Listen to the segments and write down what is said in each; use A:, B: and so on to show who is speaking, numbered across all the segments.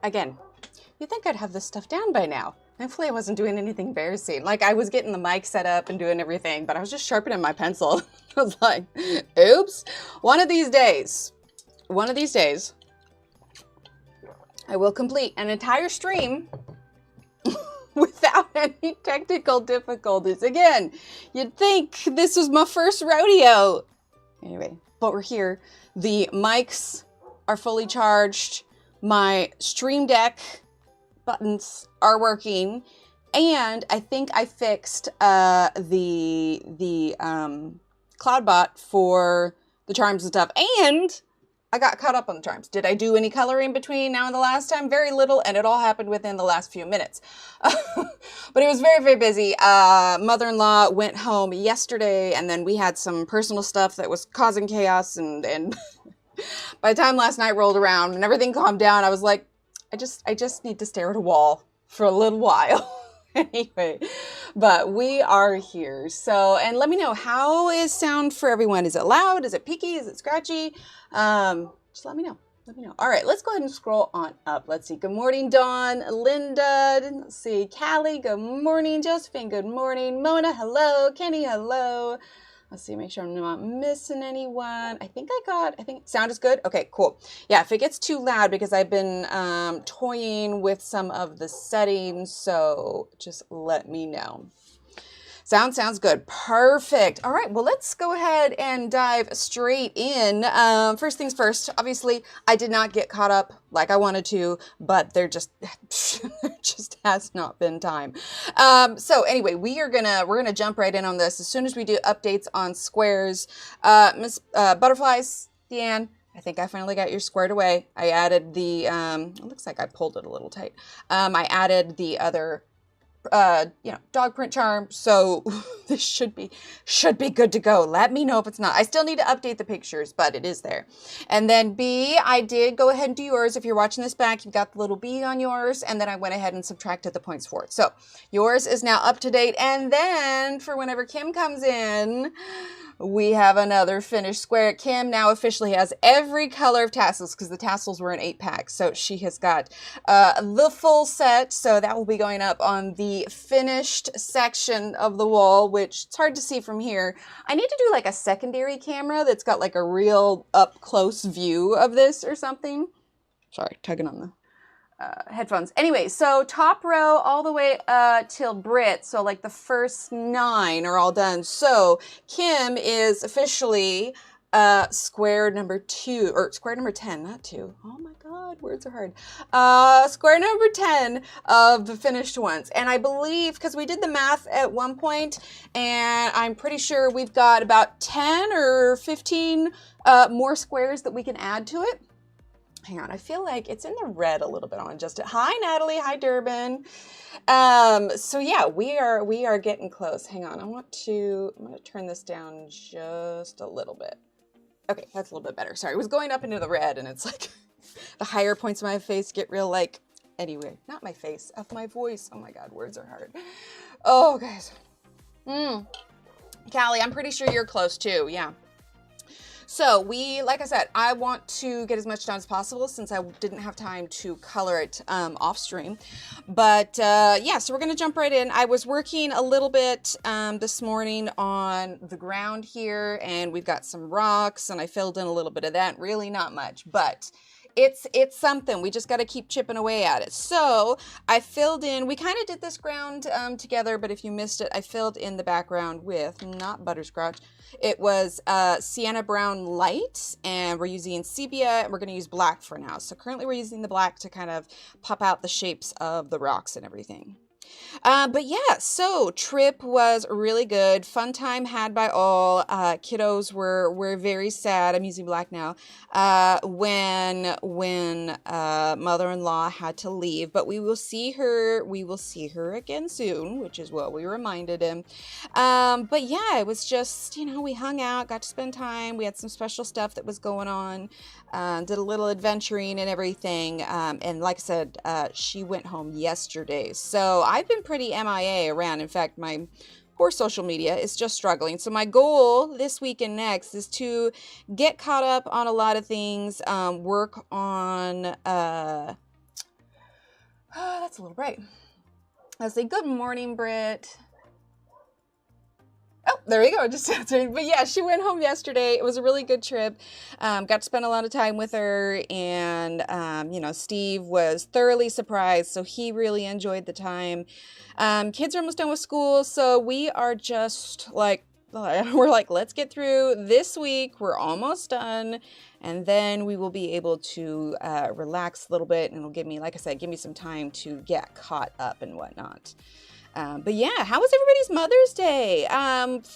A: again, you'd think I'd have this stuff down by now. Thankfully, I wasn't doing anything embarrassing. Like, I was getting the mic set up and doing everything, but I was just sharpening my pencil. I was like, oops. One of these days, I will complete an entire stream without any technical difficulties. Again, you'd think this was my first rodeo. Anyway, but we're here. The mics are fully charged. My Stream Deck buttons are working. And I think I fixed the CloudBot for the charms and stuff. And I got caught up on the charms. Did I do any coloring between now and the last time? Very little, and it all happened within the last few minutes. But it was very, very busy. Mother-in-law went home yesterday, and then we had some personal stuff that was causing chaos, and by the time last night rolled around and everything calmed down, I was like, I just need to stare at a wall for a little while. Anyway, but we are here. So, and let me know, how is sound for everyone? Is it loud? Is it peaky? Is it scratchy? Just let me know. Let me know. All right, let's go ahead and scroll on up. Let's see. Good morning, Dawn, Linda. Let's see. Callie, good morning. Josephine, good morning. Mona, hello. Kenny, hello. Let's see, make sure I'm not missing anyone. I think sound is good. Okay, cool. Yeah, if it gets too loud, because I've been toying with some of the settings, so just let me know. Sounds good. Perfect. All right, well, let's go ahead and dive straight in. First things first, obviously, I did not get caught up like I wanted to, but there just has not been time. So anyway, we're gonna jump right in on this as soon as we do updates on squares. Miss Butterflies, Deanne, I think I finally got yours squared away. I added the, it looks like I pulled it a little tight. I added the other dog print charm, so this should be good to go. Let me know if it's not. I still need to update the pictures, but it is there. And then B, I did go ahead and do yours. If you're watching this back, you've got the little B on yours, and then I went ahead and subtracted the points for it. So yours is now up to date. And then for whenever Kim comes in, we have another finished square. Kim now officially has every color of tassels, because the tassels were an 8-pack. So she has got the full set. So that will be going up on the finished section of the wall, which it's hard to see from here. I need to do like a secondary camera that's got like a real up close view of this or something. Sorry, tugging on the headphones. Anyway, so top row all the way till Brit, so like the first 9 are all done. So Kim is officially square number 2, or square number 10, not 2. Oh my God, words are hard. Square number 10 of the finished ones. And I believe, because we did the math at one point, and I'm pretty sure we've got about 10 or 15 more squares that we can add to it. Hang on, I feel like it's in the red a little bit on just it. Hi, Natalie. Hi, Durbin. So yeah, we are getting close. Hang on, I'm going to turn this down just a little bit. Okay, that's a little bit better. Sorry, it was going up into the red, and it's like the higher points of my face get real like, anyway, not my face, of my voice. Oh my God, words are hard. Oh, guys. Callie, I'm pretty sure you're close too. Yeah. So like I said, I want to get as much done as possible since I didn't have time to color it off stream. But yeah, so we're going to jump right in. I was working a little bit this morning on the ground here, and we've got some rocks, and I filled in a little bit of that. Really not much, but it's something. We just got to keep chipping away at it. So I filled in, we kind of did this ground together, but if you missed it, I filled in the background with, not butterscotch, it was sienna brown light, and we're using sepia, and we're going to use black for now. So currently we're using the black to kind of pop out the shapes of the rocks and everything. But yeah, so trip was really good. Fun time had by all. Kiddos were very sad. I'm using black now. When mother-in-law had to leave, but we will see her again soon, which is what we reminded him. But yeah, it was just, we hung out, got to spend time. We had some special stuff that was going on. Did a little adventuring and everything. And like I said, she went home yesterday. So I've been pretty MIA around. In fact, my poor social media is just struggling. So my goal this week and next is to get caught up on a lot of things, work on that's a little bright. Let's see. Good morning, Britt. Oh, there we go. Just answering. But yeah, she went home yesterday. It was a really good trip. Got to spend a lot of time with her, and you know, Steve was thoroughly surprised, so he really enjoyed the time. Kids are almost done with school, so we are just like, we're like, let's get through this week. We're almost done, and then we will be able to relax a little bit, and it'll give me, like I said, give me some time to get caught up and whatnot. But yeah, how was everybody's Mother's Day?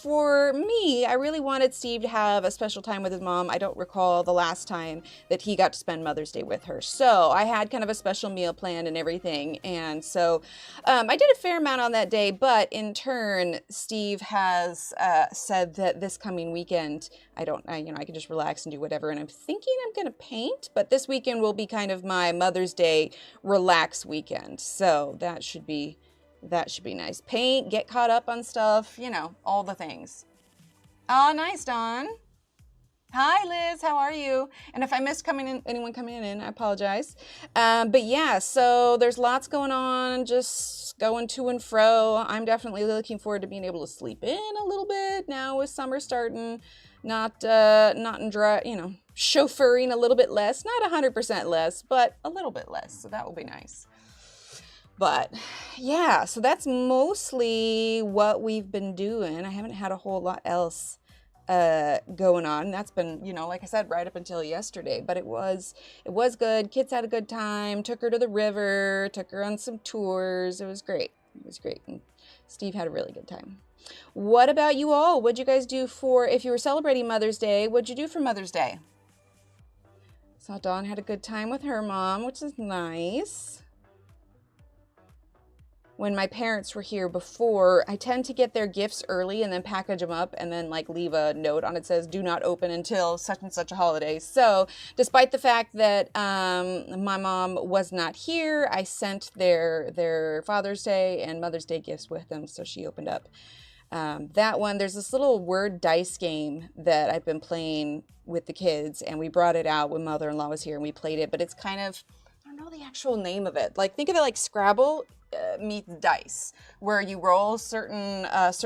A: For me, I really wanted Steve to have a special time with his mom. I don't recall the last time that he got to spend Mother's Day with her. So I had kind of a special meal planned and everything. And so I did a fair amount on that day, but in turn, Steve has said that this coming weekend, I can just relax and do whatever. And I'm thinking I'm going to paint, but this weekend will be kind of my Mother's Day relax weekend. So that should be nice. Paint, get caught up on stuff, you know, all the things. Oh, nice, Dawn. Hi, Liz. How are you? And if I missed anyone coming in, I apologize. But yeah, so there's lots going on, just going to and fro. I'm definitely looking forward to being able to sleep in a little bit now with summer starting. Not in dry, you know, chauffeuring a little bit less, not 100% less, but a little bit less. So that will be nice. But yeah, so that's mostly what we've been doing. I haven't had a whole lot else going on. That's been, you know, like I said, right up until yesterday, but it was good. Kids had a good time. Took her to the river, took her on some tours. It was great. And Steve had a really good time. What about you all? What'd you guys do if you were celebrating Mother's Day, what'd you do for Mother's Day? Saw Dawn had a good time with her mom, which is nice. When my parents were here before, I tend to get their gifts early and then package them up and then like leave a note on it that says, do not open until such and such a holiday. So despite the fact that my mom was not here, I sent their Father's Day and Mother's Day gifts with them. So she opened up that one. There's this little word dice game that I've been playing with the kids, and we brought it out when mother-in-law was here and we played it, but it's kind of, I don't know the actual name of it. Like, think of it like Scrabble meets dice, where you roll certain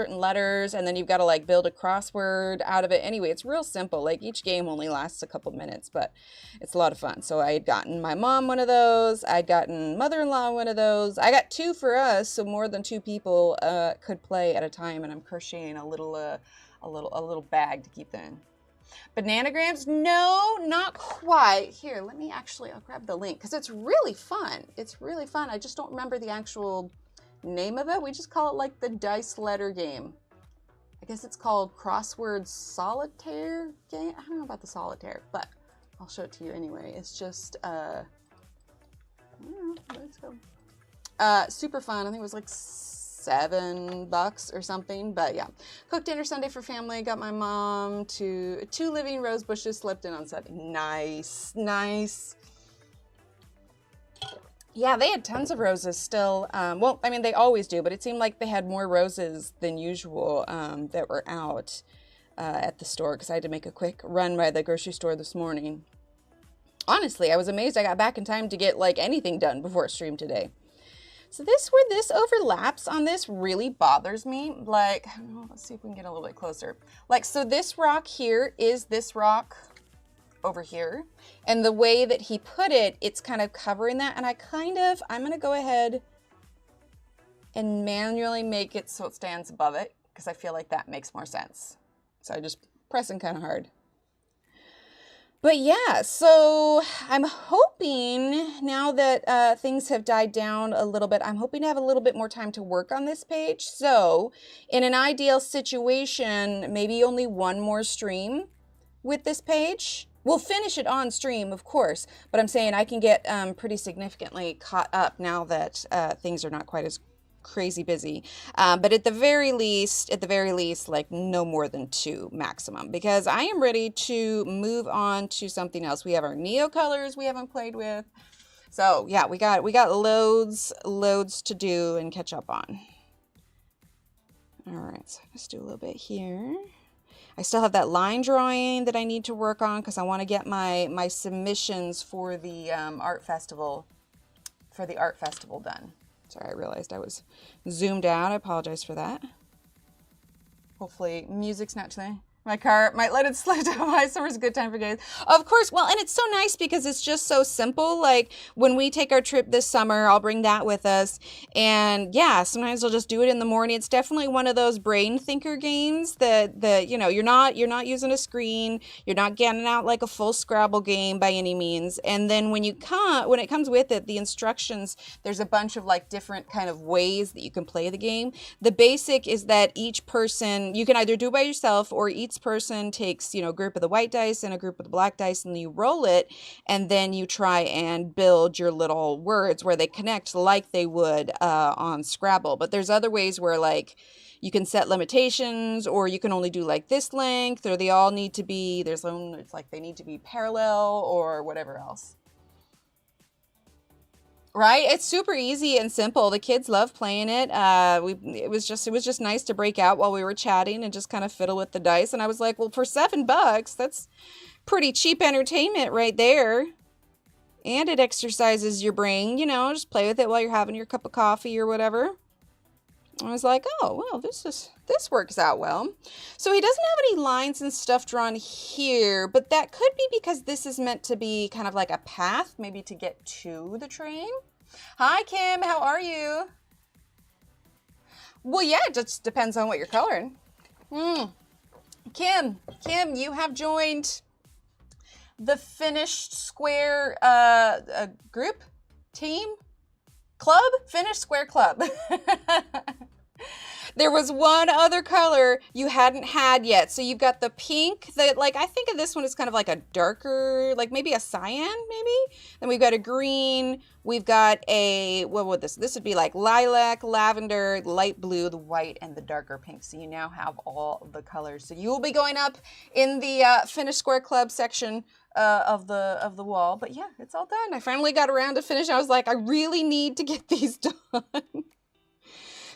A: letters and then you've got to like build a crossword out of it. Anyway, it's real simple. Like, each game only lasts a couple minutes, but it's a lot of fun. So I had gotten my mom one of those. I'd gotten mother-in-law one of those. I got two for us, so more than two people could play at a time. And I'm crocheting a little bag to keep them in. Bananagrams? No, not quite. Here, I'll grab the link because it's really fun. It's really fun. I just don't remember the actual name of it. We just call it like the dice letter game. I guess it's called Crossword Solitaire game. I don't know about the solitaire, but I'll show it to you anyway. It's just, I don't know, let's go. Super fun. I think it was like $7 or something, but yeah. Cooked dinner Sunday for family. Got my mom to 2 living rose bushes slipped in on Sunday. Nice. Yeah, they had tons of roses still. Well, I mean, they always do, but it seemed like they had more roses than usual that were out at the store, because I had to make a quick run by the grocery store this morning. Honestly, I was amazed I got back in time to get like anything done before stream today. So where this overlaps on this really bothers me. Like, let's see if we can get a little bit closer. Like, so this rock here is this rock over here. And the way that he put it, it's kind of covering that. And I'm going to go ahead and manually make it so it stands above it, because I feel like that makes more sense. So I just pressing kind of hard. But yeah, so I'm hoping now that things have died down a little bit, I'm hoping to have a little bit more time to work on this page. So in an ideal situation, maybe only one more stream with this page. We'll finish it on stream, of course, but I'm saying I can get pretty significantly caught up now that things are not quite as crazy busy, but at the very least, like no more than 2 maximum, because I am ready to move on to something else. We have our Neo colors we haven't played with, so yeah, we got loads to do and catch up on. All right, so let's do a little bit here. I still have that line drawing that I need to work on because I want to get my submissions for the art festival for the art festival done. Sorry, I realized I was zoomed out. I apologize for that. Hopefully music's not today. My car might let it slide down by. Summer's a good time for guys. Of course. Well, and it's so nice because it's just so simple. Like when we take our trip this summer, I'll bring that with us. And yeah, sometimes I'll just do it in the morning. It's definitely one of those brain thinker games that you know, you're not using a screen. You're not getting out like a full Scrabble game by any means. And then when it comes with it, the instructions, there's a bunch of like different kind of ways that you can play the game. The basic is that each person, you can either do it by yourself or each person takes, you know, a group of the white dice and a group of the black dice, and you roll it, and then you try and build your little words where they connect like they would on Scrabble. But there's other ways where like you can set limitations, or you can only do like this length, or they all need to be, it's like they need to be parallel or whatever else. Right? It's super easy and simple. The kids love playing it. It was just nice to break out while we were chatting and just kind of fiddle with the dice. And I was like, well, for $7, that's pretty cheap entertainment right there. And it exercises your brain, you know, just play with it while you're having your cup of coffee or whatever. I was like, oh, well, this works out well. So he doesn't have any lines and stuff drawn here, but that could be because this is meant to be kind of like a path, maybe to get to the train. Hi, Kim, how are you? Well, yeah, it just depends on what you're coloring. Kim, you have joined the finished square group, team, club, finished square club. There was one other color you hadn't had yet. So you've got the pink that, like, I think of this one as kind of like a darker, like maybe a cyan, maybe. Then we've got a green. We've got a, what would this would be like lilac, lavender, light blue, the white, and the darker pink. So you now have all the colors. So you will be going up in the finished square club section of the wall. But yeah, it's all done. I finally got around to finish. I was like, I really need to get these done.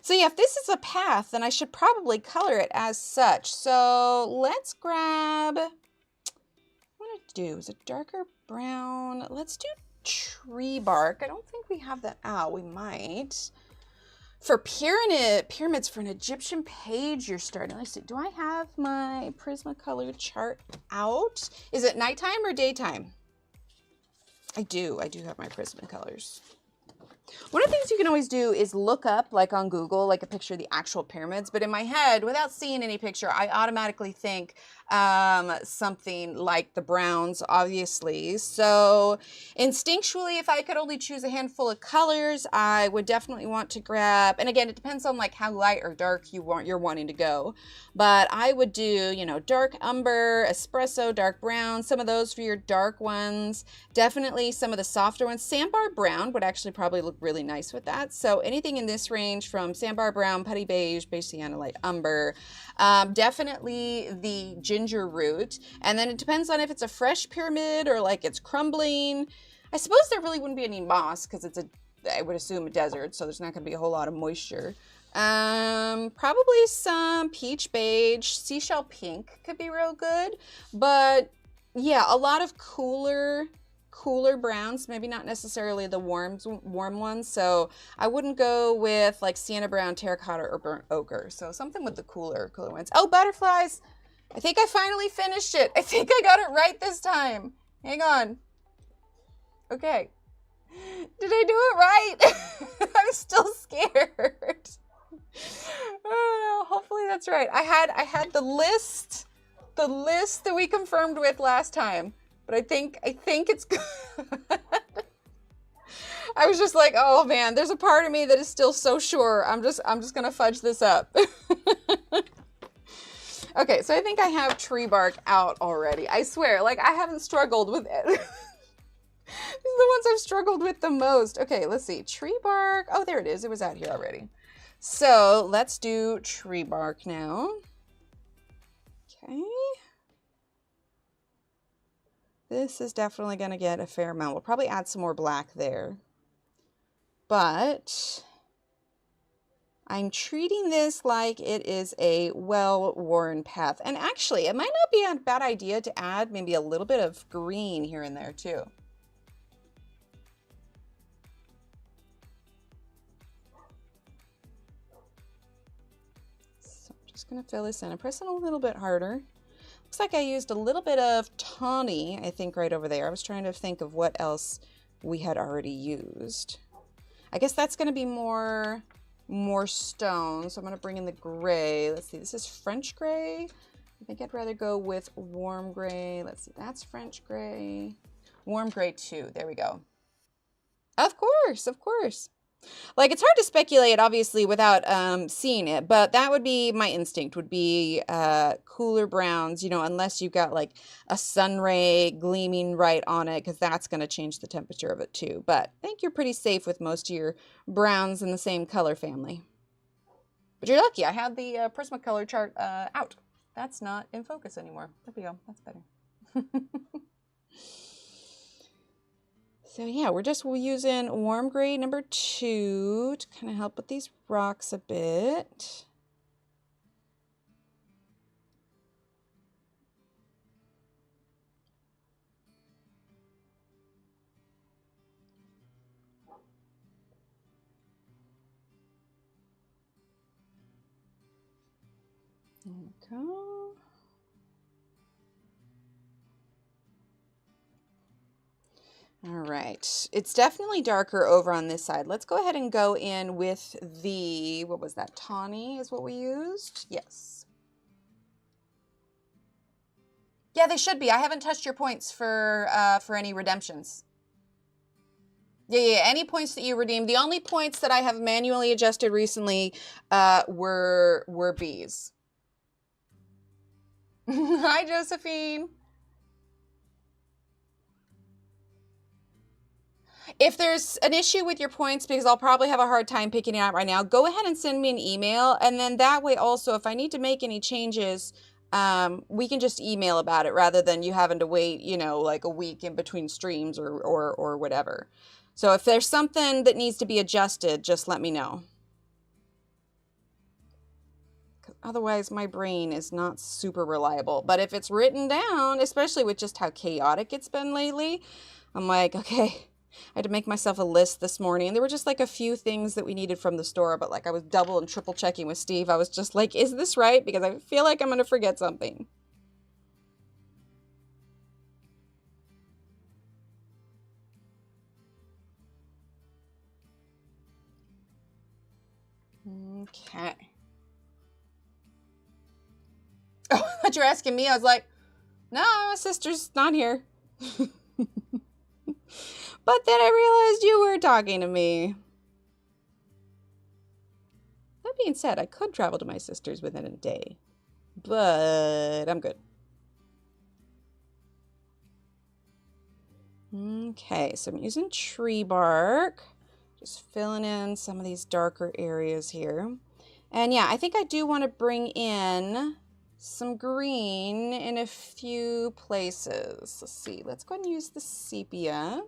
A: So yeah, if this is a path, then I should probably color it as such. So let's grab, what to do? Is it darker brown? Let's do tree bark. I don't think we have that out. We might. For pyramids for an Egyptian page you're starting. Let's see, do I have my Prismacolor chart out? Is it nighttime or daytime? I do have my Prismacolors. One of the things you can always do is look up, like on Google, like a picture of the actual pyramids. But in my head, without seeing any picture, I automatically think something like the Browns, obviously. So instinctually, if I could only choose a handful of colors, I would definitely want to grab, and again, it depends on like how light or dark you're wanting to go. But I would do, you know, dark umber, espresso, dark brown, some of those for your dark ones. Definitely some of the softer ones. Sandbar brown would actually probably look really nice with that. So anything in this range from sandbar brown, putty beige, beige sienna, light umber. Definitely the ginger root. And then it depends on if it's a fresh pyramid or like it's crumbling. I suppose there really wouldn't be any moss because it's I would assume a desert, so there's not going to be a whole lot of moisture. Probably some peach beige, seashell pink could be real good. But yeah, a lot of cooler browns, maybe not necessarily the warm ones. So I wouldn't go with like sienna brown, terracotta, or burnt ochre. So something with the cooler ones. Oh, butterflies. I think I finally finished it. I think I got it right this time. Hang on. Okay. Did I do it right? I'm still scared. Oh, hopefully that's right. I had the list that we confirmed with last time. But I think it's good. I was just like, oh man, there's a part of me that is still so sure. I'm just gonna fudge this up. Okay, so I think I have tree bark out already. I swear, like I haven't struggled with it. These are the ones I've struggled with the most. Okay, let's see. Tree bark. Oh, there it is. It was out here already. So let's do tree bark now. Okay. This is definitely going to get a fair amount. We'll probably add some more black there. But I'm treating this like it is a well-worn path. And actually, it might not be a bad idea to add maybe a little bit of green here and there too. just going to fill this in and press it a little bit harder. Looks like I used a little bit of tawny, I think, right over there. I was trying to think of what else we had already used. I guess that's going to be more stone, so I'm going to bring in the gray. Let's see, this is French gray. I think I'd rather go with warm gray. Let's see, that's French gray. Warm gray too, there we go. Of course, of course. Like, it's hard to speculate, obviously, without seeing it, but that would be my instinct, would be cooler browns, you know, unless you've got like a sun ray gleaming right on it, because that's going to change the temperature of it too. But I think you're pretty safe with most of your browns in the same color family. But you're lucky, I had the Prismacolor chart out. That's not in focus anymore. There we go, that's better. So yeah, we're just using warm gray number 2 to kind of help with these rocks a bit. There we go. All right, it's definitely darker over on this side. Let's go ahead and go in with the, what was that, tawny is what we used? Yes. Yeah, they should be. I haven't touched your points for any redemptions. Yeah, any points that you redeemed. The only points that I have manually adjusted recently were B's. Hi, Josephine. If there's an issue with your points, because I'll probably have a hard time picking it out right now, go ahead and send me an email. And then that way also, if I need to make any changes, we can just email about it rather than you having to wait, you know, like a week in between streams or whatever. So if there's something that needs to be adjusted, just let me know. Otherwise, my brain is not super reliable. But if it's written down, especially with just how chaotic it's been lately, I'm like, okay. I had to make myself a list this morning, and there were just like a few things that we needed from the store, but like I was double and triple checking with Steve. I was just like, is this right? Because I feel like I'm going to forget something. Okay. Oh, I thought you were asking me. I was like, no, my sister's not here. But then I realized you were talking to me. That being said, I could travel to my sister's within a day, but I'm good. Okay, so I'm using tree bark, just filling in some of these darker areas here. And yeah, I think I do want to bring in some green in a few places. Let's see, let's go ahead and use the sepia.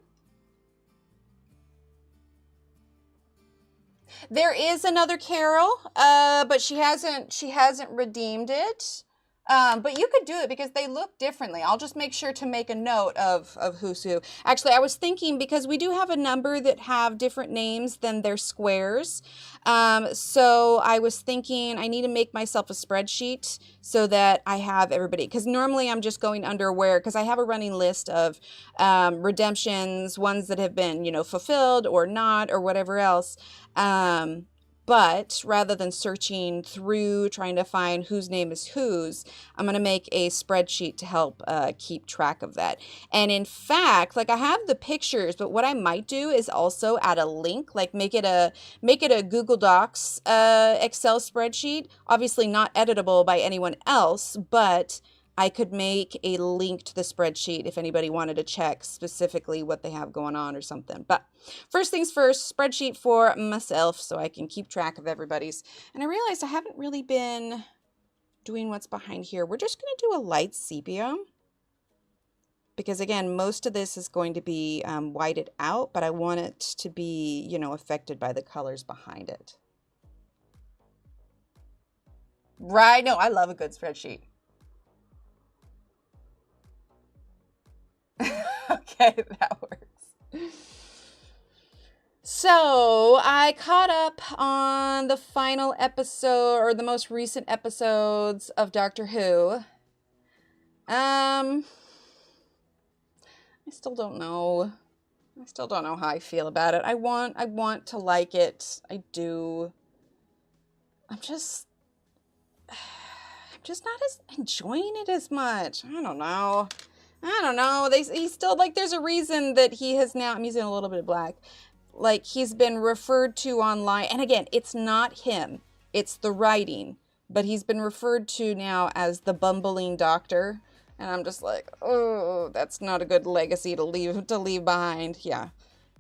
A: There is another Carol, but she hasn't redeemed it. But you could do it because they look differently. I'll just make sure to make a note of who's who. Actually, I was thinking because we do have a number that have different names than their squares. So I was thinking I need to make myself a spreadsheet so that I have everybody. Because normally I'm just going under where, because I have a running list of redemptions, ones that have been, you know, fulfilled or not or whatever else. But rather than searching through trying to find whose name is whose, I'm going to make a spreadsheet to help keep track of that. And in fact, like I have the pictures, but what I might do is also add a link, like make it a Google Docs Excel spreadsheet. Obviously not editable by anyone else, but I could make a link to the spreadsheet if anybody wanted to check specifically what they have going on or something. But first things first, spreadsheet for myself so I can keep track of everybody's. And I realized I haven't really been doing what's behind here. We're just going to do a light sepia. Because again, most of this is going to be whited out, but I want it to be, you know, affected by the colors behind it. Right, no, I love a good spreadsheet. Okay, that works. So I caught up on the final episode, or the most recent episodes of Doctor Who. I still don't know. I still don't know how I feel about it. I want to like it. I do. I'm just not as enjoying it as much. I don't know. He's still, like, there's a reason that he has now, I'm using a little bit of black, like, he's been referred to online, and again, it's not him, it's the writing, but he's been referred to now as the bumbling doctor, and I'm just like, oh, that's not a good legacy to leave behind. Yeah,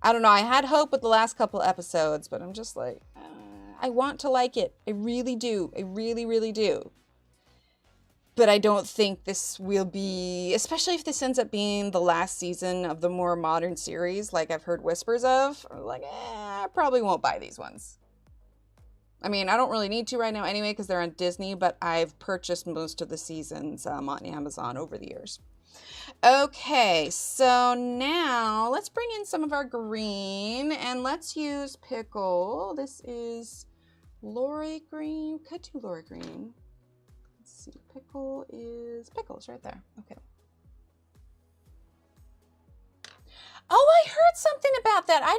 A: I don't know, I had hope with the last couple episodes, but I'm just like, I want to like it, I really do, I really, really do. But I don't think this will be, especially if this ends up being the last season of the more modern series, like I've heard whispers of, like, I probably won't buy these ones. I mean, I don't really need to right now anyway, because they're on Disney, but I've purchased most of the seasons on Amazon over the years. Okay, so now let's bring in some of our green, and let's use Pickle. This is Lori Green. Could do Lori Green. Pickle's right there. Okay. Oh, I heard something about that.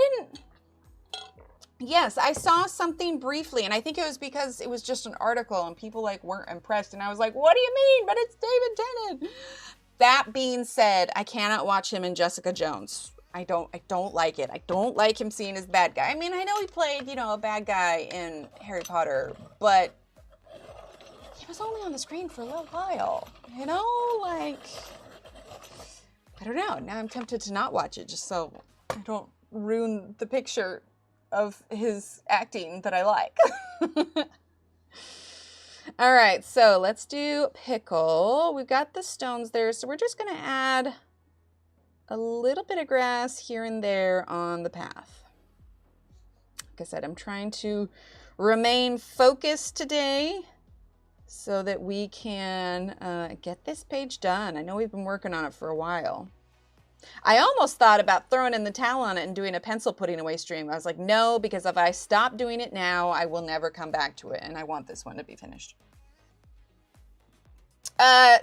A: Yes, I saw something briefly, and I think it was because it was just an article and people, like, weren't impressed, and I was like, what do you mean? But it's David Tennant. That being said, I cannot watch him in Jessica Jones. I don't like it. I don't like him seen as bad guy. I mean, I know he played, a bad guy in Harry Potter, but he was only on the screen for a little while, like, I don't know. Now I'm tempted to not watch it just so I don't ruin the picture of his acting that I like. All right, so let's do Pickle. We've got the stones there, so we're just going to add a little bit of grass here and there on the path. Like I said, I'm trying to remain focused today so that we can get this page done. I know we've been working on it for a while. I almost thought about throwing in the towel on it and doing a pencil putting away stream. I was like, no, because if I stop doing it now, I will never come back to it, and I want this one to be finished.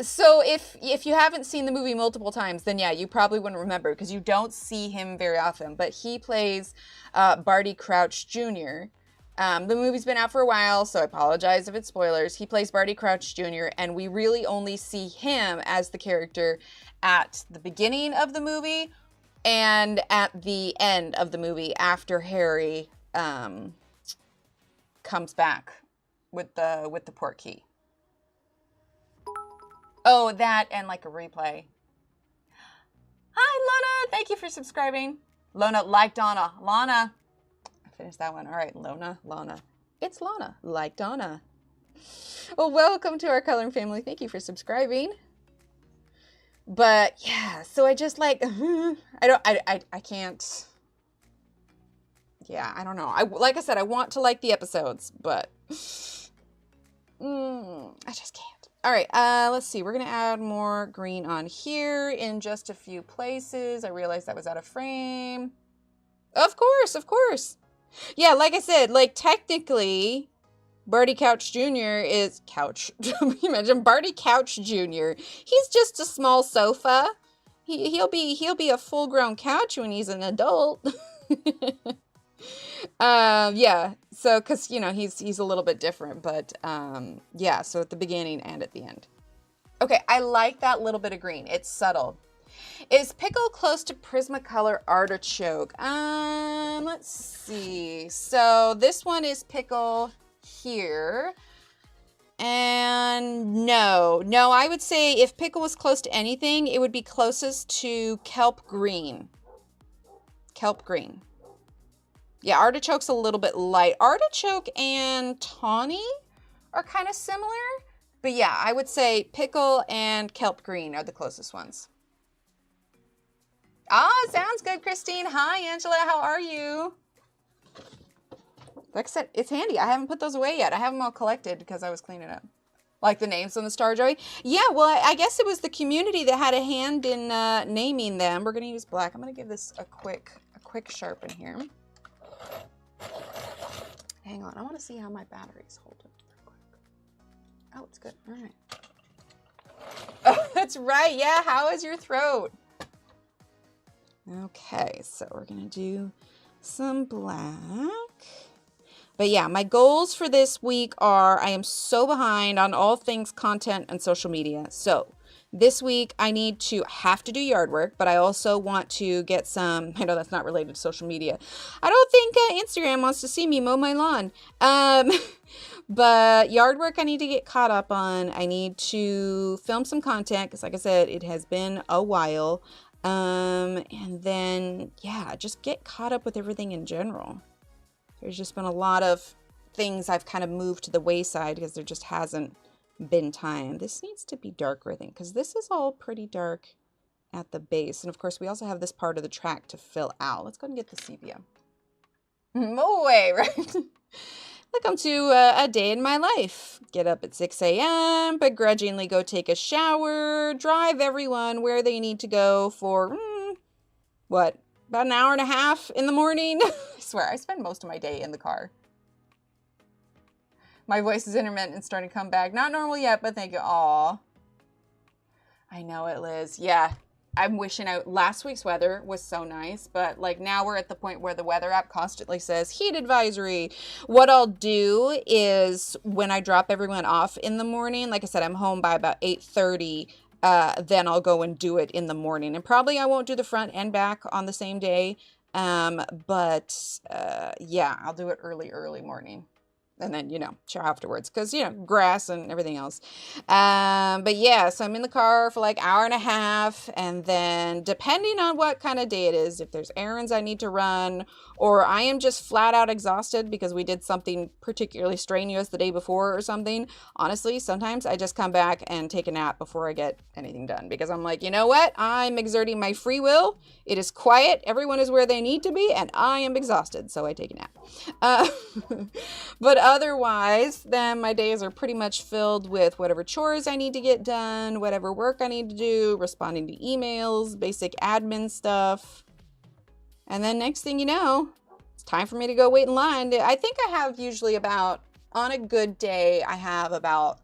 A: So if you haven't seen the movie multiple times, then yeah, you probably wouldn't remember because you don't see him very often, but he plays Barty Crouch Jr., the movie's been out for a while, so I apologize if it's spoilers. He plays Barty Crouch Jr., and we really only see him as the character at the beginning of the movie and at the end of the movie after Harry comes back with the port key. Oh, that and like a replay. Hi, Lona. Thank you for subscribing. Lona like Donna. Lana. Finish that one. All right, Lona. It's Lana, like Donna. Well, welcome to our coloring family. Thank you for subscribing. But yeah, so I just like, I can't. Yeah, I don't know. Like I said, I want to like the episodes, but I just can't. All right, let's see. We're going to add more green on here in just a few places. I realized that was out of frame. Of course. Yeah, like I said, like technically, Barty Couch Jr. is couch. Imagine Barty Couch Jr. He's just a small sofa. He'll be a full-grown couch when he's an adult. Yeah. So, cause he's a little bit different, but yeah. So at the beginning and at the end. Okay, I like that little bit of green. It's subtle. Is Pickle close to Prismacolor Artichoke? Let's see. So this one is Pickle here. And no, I would say if Pickle was close to anything, it would be closest to Kelp Green. Yeah, Artichoke's a little bit light. Artichoke and Tawny are kind of similar. But yeah, I would say Pickle and Kelp Green are the closest ones. Oh, sounds good, Christine. Hi, Angela. How are you? Like I said, it's handy. I haven't put those away yet. I have them all collected because I was cleaning up. Like the names on the Star Joy. Yeah, well, I guess it was the community that had a hand in naming them. We're going to use black. I'm going to give this a quick sharpen here. Hang on, I want to see how my battery's holding. Oh, it's good. All right. Oh, that's right. Yeah, how is your throat? Okay, so we're going to do some black. But yeah, my goals for this week are, I am so behind on all things content and social media. So this week I have to do yard work, but I also want to get some, I know that's not related to social media. I don't think Instagram wants to see me mow my lawn. But yard work I need to get caught up on. I need to film some content because like I said, it has been a while. And then, yeah, just get caught up with everything in general. There's just been a lot of things I've kind of moved to the wayside because there just hasn't been time. This needs to be darker, I think, because this is all pretty dark at the base. And of course, we also have this part of the track to fill out. Let's go and get the sepia. Mow away, right? Welcome to a day in my life. Get up at 6 a.m., begrudgingly go take a shower, drive everyone where they need to go for, what, about an hour and a half in the morning? I swear, I spend most of my day in the car. My voice is intermittent and starting to come back. Not normal yet, but thank you. Aw. I know it, Liz. Yeah. I'm wishing out last week's weather was so nice, but like now we're at the point where the weather app constantly says heat advisory. What I'll do is when I drop everyone off in the morning, like I said, I'm home by about 8:30. Then I'll go and do it in the morning, and probably I won't do the front and back on the same day. But yeah, I'll do it early morning. And then, shower afterwards because, grass and everything else. But yeah, so I'm in the car for like hour and a half. And then depending on what kind of day it is, if there's errands I need to run, or I am just flat out exhausted because we did something particularly strenuous the day before or something. Honestly, sometimes I just come back and take a nap before I get anything done because I'm like, you know what? I'm exerting my free will. It is quiet. Everyone is where they need to be. And I am exhausted. So I take a nap. But otherwise, then my days are pretty much filled with whatever chores I need to get done, whatever work I need to do, responding to emails, basic admin stuff. And then next thing you know, it's time for me to go wait in line. I think I have usually on a good day, I have about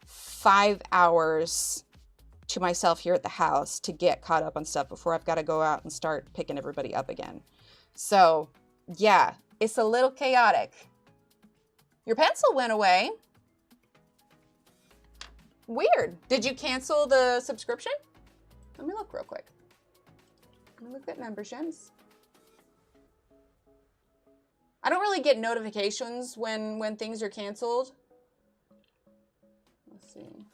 A: 5 hours to myself here at the house to get caught up on stuff before I've got to go out and start picking everybody up again. So yeah, it's a little chaotic. Your pencil went away. Weird. Did you cancel the subscription? Let me look real quick. Let me look at memberships. I don't really get notifications when things are canceled. Let's see.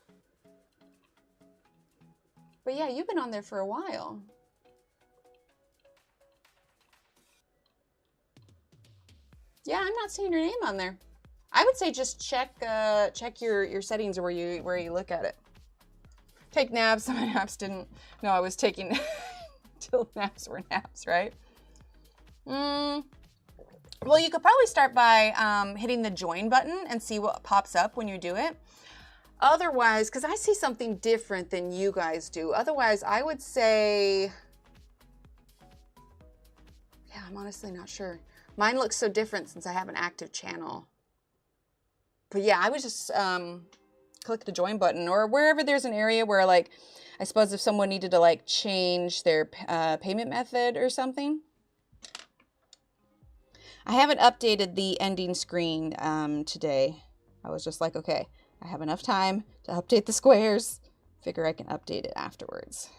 A: But yeah, you've been on there for a while. Yeah, I'm not seeing your name on there. I would say just check your settings where you look at it. Take naps. My naps didn't. No, I was taking till naps were naps, right? Well, you could probably start by hitting the join button and see what pops up when you do it. Otherwise, because I see something different than you guys do. Otherwise, I would say, yeah, I'm honestly not sure. Mine looks so different since I have an active channel. But yeah, I would just click the join button or wherever there's an area where, like, I suppose if someone needed to like change their payment method or something. I haven't updated the ending screen today. I was just like, okay, I have enough time to update the squares. Figure I can update it afterwards.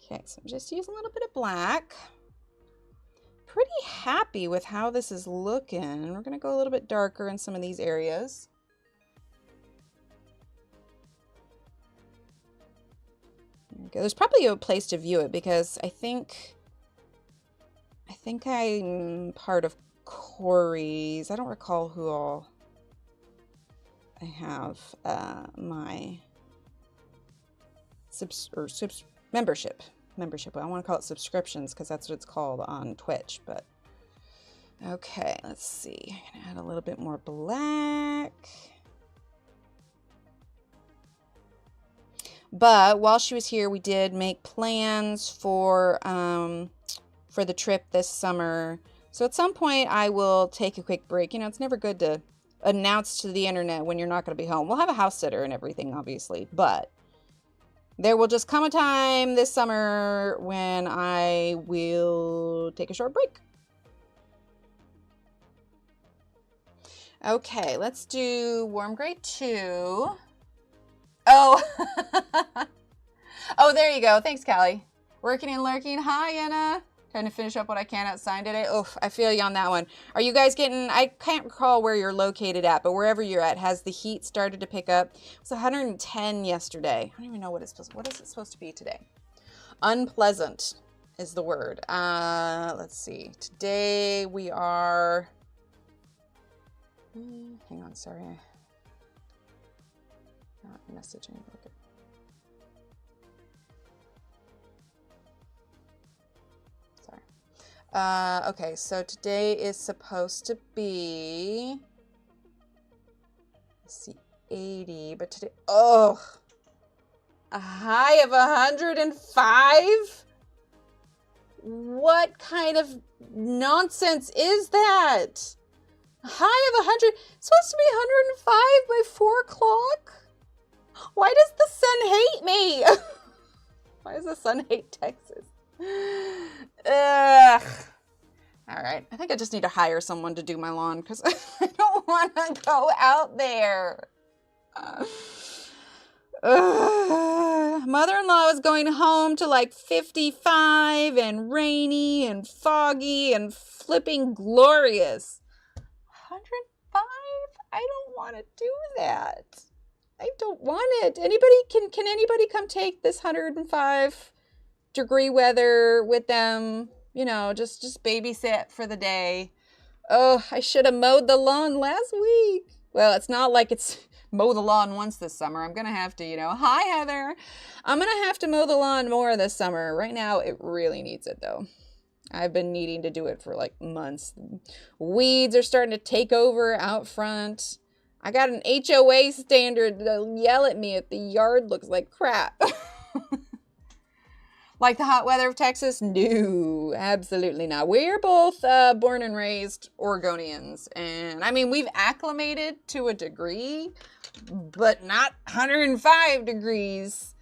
A: Okay, so I'm just using a little bit of black. Pretty happy with how this is looking. We're gonna go a little bit darker in some of these areas. There we go. There's probably a place to view it because I think I'm part of Corey's. I don't recall who all I have my membership. I want to call it subscriptions because that's what it's called on Twitch. But okay, let's see. I'm gonna add a little bit more black. But while she was here, we did make plans for the trip this summer. So at some point I will take a quick break. You know, it's never good to announce to the internet when you're not going to be home. We'll have a house sitter and everything, obviously, but there will just come a time this summer when I will take a short break. Okay, let's do warm gray 2. Oh, oh, there you go. Thanks, Callie. Working and lurking. Hi, Anna. Trying to finish up what I can outside today. Oof, I feel you on that one. Are you guys getting, I can't recall where you're located at, but wherever you're at, has the heat started to pick up? It was 110 yesterday. I don't even know what is it supposed to be today? Unpleasant is the word. Let's see. Today we are, hang on, sorry. Not messaging. Okay. Sorry. Okay, so today is supposed to be, let's see, 80, but today, oh, a high of 105? What kind of nonsense is that? A high of 100, it's supposed to be 105 by 4 o'clock? Why does the sun hate me? Why does the sun hate Texas? Ugh. All right, I think I just need to hire someone to do my lawn because I don't want to go out there. Mother-in-law is going home to like 55 and rainy and foggy and flipping glorious. 105? I don't want to do that. I don't want it. Can anybody come take this 105-degree weather with them? You know, just babysit for the day. Oh, I should have mowed the lawn last week. Well, it's not like it's mow the lawn once this summer. I'm going to have to, hi, Heather. I'm going to have to mow the lawn more this summer. Right now, it really needs it, though. I've been needing to do it for like months. Weeds are starting to take over out front. I got an HOA standard that'll yell at me if the yard looks like crap. Like the hot weather of Texas? No, absolutely not. We're both born and raised Oregonians. And I mean, we've acclimated to a degree, but not 105 degrees.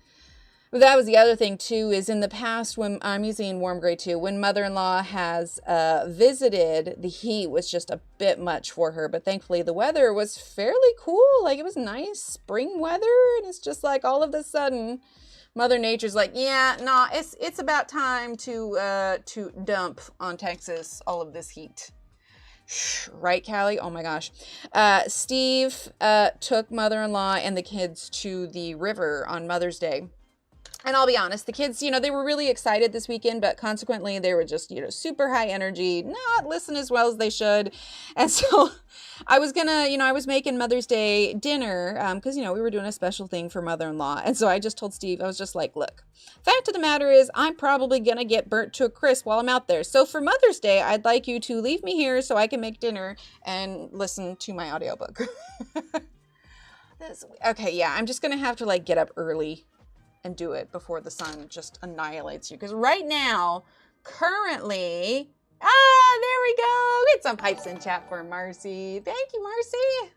A: But that was the other thing too, is in the past when I'm using warm gray 2, when mother-in-law has visited, the heat was just a bit much for her. But thankfully the weather was fairly cool. Like it was nice spring weather. And it's just like all of a sudden, Mother Nature's like, yeah, no, it's about time to dump on Texas all of this heat. Right, Callie? Oh my gosh. Steve took mother-in-law and the kids to the river on Mother's Day. And I'll be honest, the kids, they were really excited this weekend, but consequently they were just, super high energy, not listen as well as they should. And so I was I was making Mother's Day dinner because, we were doing a special thing for mother-in-law. And so I just told Steve, I was just like, look, fact of the matter is I'm probably going to get burnt to a crisp while I'm out there. So for Mother's Day, I'd like you to leave me here so I can make dinner and listen to my audiobook. Okay, yeah, I'm just going to have to get up early and do it before the sun just annihilates you. Because right now, currently, there we go. Get some pipes in chat for Marcy. Thank you, Marcy.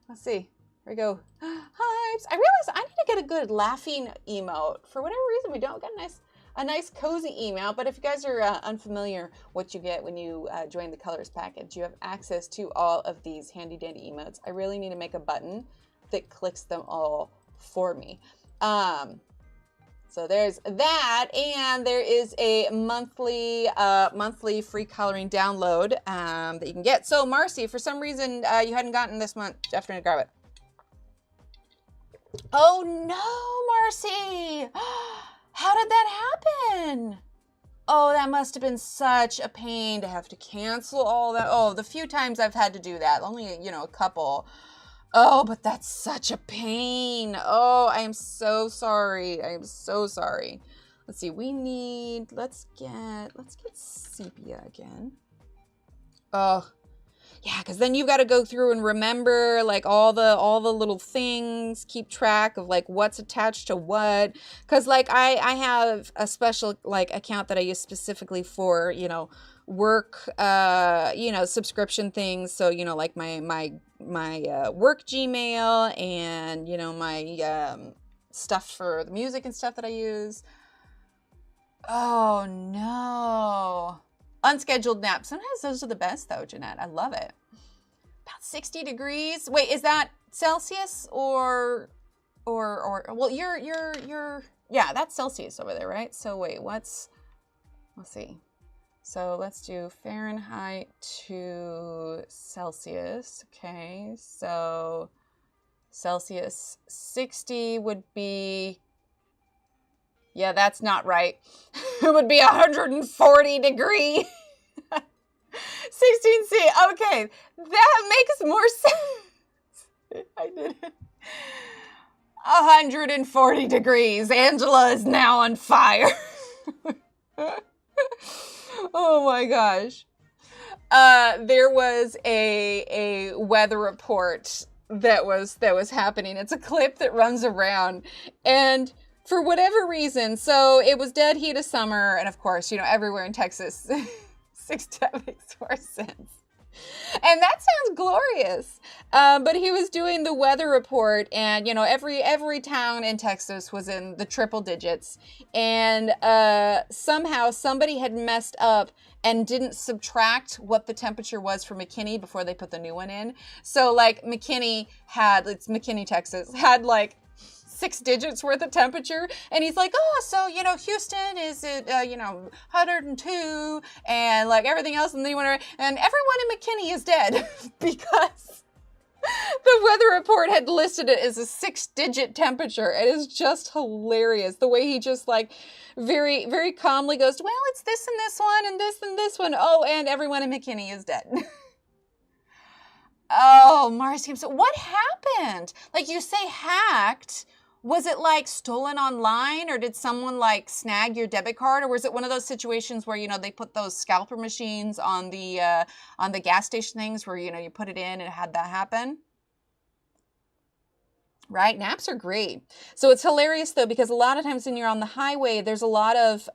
A: Let's see. Here we go. Pipes. I realize I need to get a good laughing emote. For whatever reason, we don't get a nice cozy email. But if you guys are unfamiliar what you get when you join the colors package, you have access to all of these handy dandy emotes. I really need to make a button that clicks them all for me. So there's that, and there is a monthly free coloring download that you can get. So Marcy, for some reason you hadn't gotten this month. Jeff's gonna grab it. Oh no, Marcy! How did that happen? Oh, that must have been such a pain to have to cancel all that. Oh, the few times I've had to do that, only a couple. Oh, but that's such a pain. Oh, I am so sorry. I am so sorry. Let's see. Let's get sepia again. Oh, yeah, because then you've got to go through and remember all the little things, keep track of what's attached to what. Because I have a special account that I use specifically for, work, you know, subscription things. So, you know, like my work Gmail and, you know, my stuff for the music and stuff that I use. Oh no. Unscheduled naps. Sometimes those are the best though, Jeanette. I love it. About 60 degrees. Wait, is that Celsius or well, yeah, that's Celsius over there, right? So wait, let's see. So let's do Fahrenheit to Celsius. Okay, so Celsius 60 would be, yeah, that's not right. It would be 140 degrees. 16C. Okay, that makes more sense. I did it. 140 degrees. Angela is now on fire. Oh my gosh. There was a weather report that was happening. It's a clip that runs around, and for whatever reason, so it was dead heat of summer, and of course, you know, everywhere in Texas, 6 makes more sense. And that sounds glorious. But he was doing the weather report, and you know, every town in Texas was in the triple digits, and somehow somebody had messed up and didn't subtract what the temperature was for McKinney before they put the new one in. So like it's McKinney, Texas, had like 6 digits worth of temperature, and he's like, oh, so, you know, Houston is at, you know, 102, and like everything else, and then and everyone in McKinney is dead because the weather report had listed it as a 6-digit temperature. It is just hilarious the way he just like very, very calmly goes, well, it's this and this one and this and this one. Oh, and everyone in McKinney is dead. Oh, Marcy, so what happened? Like, you say hacked. Was it like stolen online, or did someone like snag your debit card, or was it one of those situations where, you know, they put those scalper machines on the gas station things where, you know, you put it in and it had that happen? Right? Naps are great. So it's hilarious though, because a lot of times when you're on the highway, there's a lot of,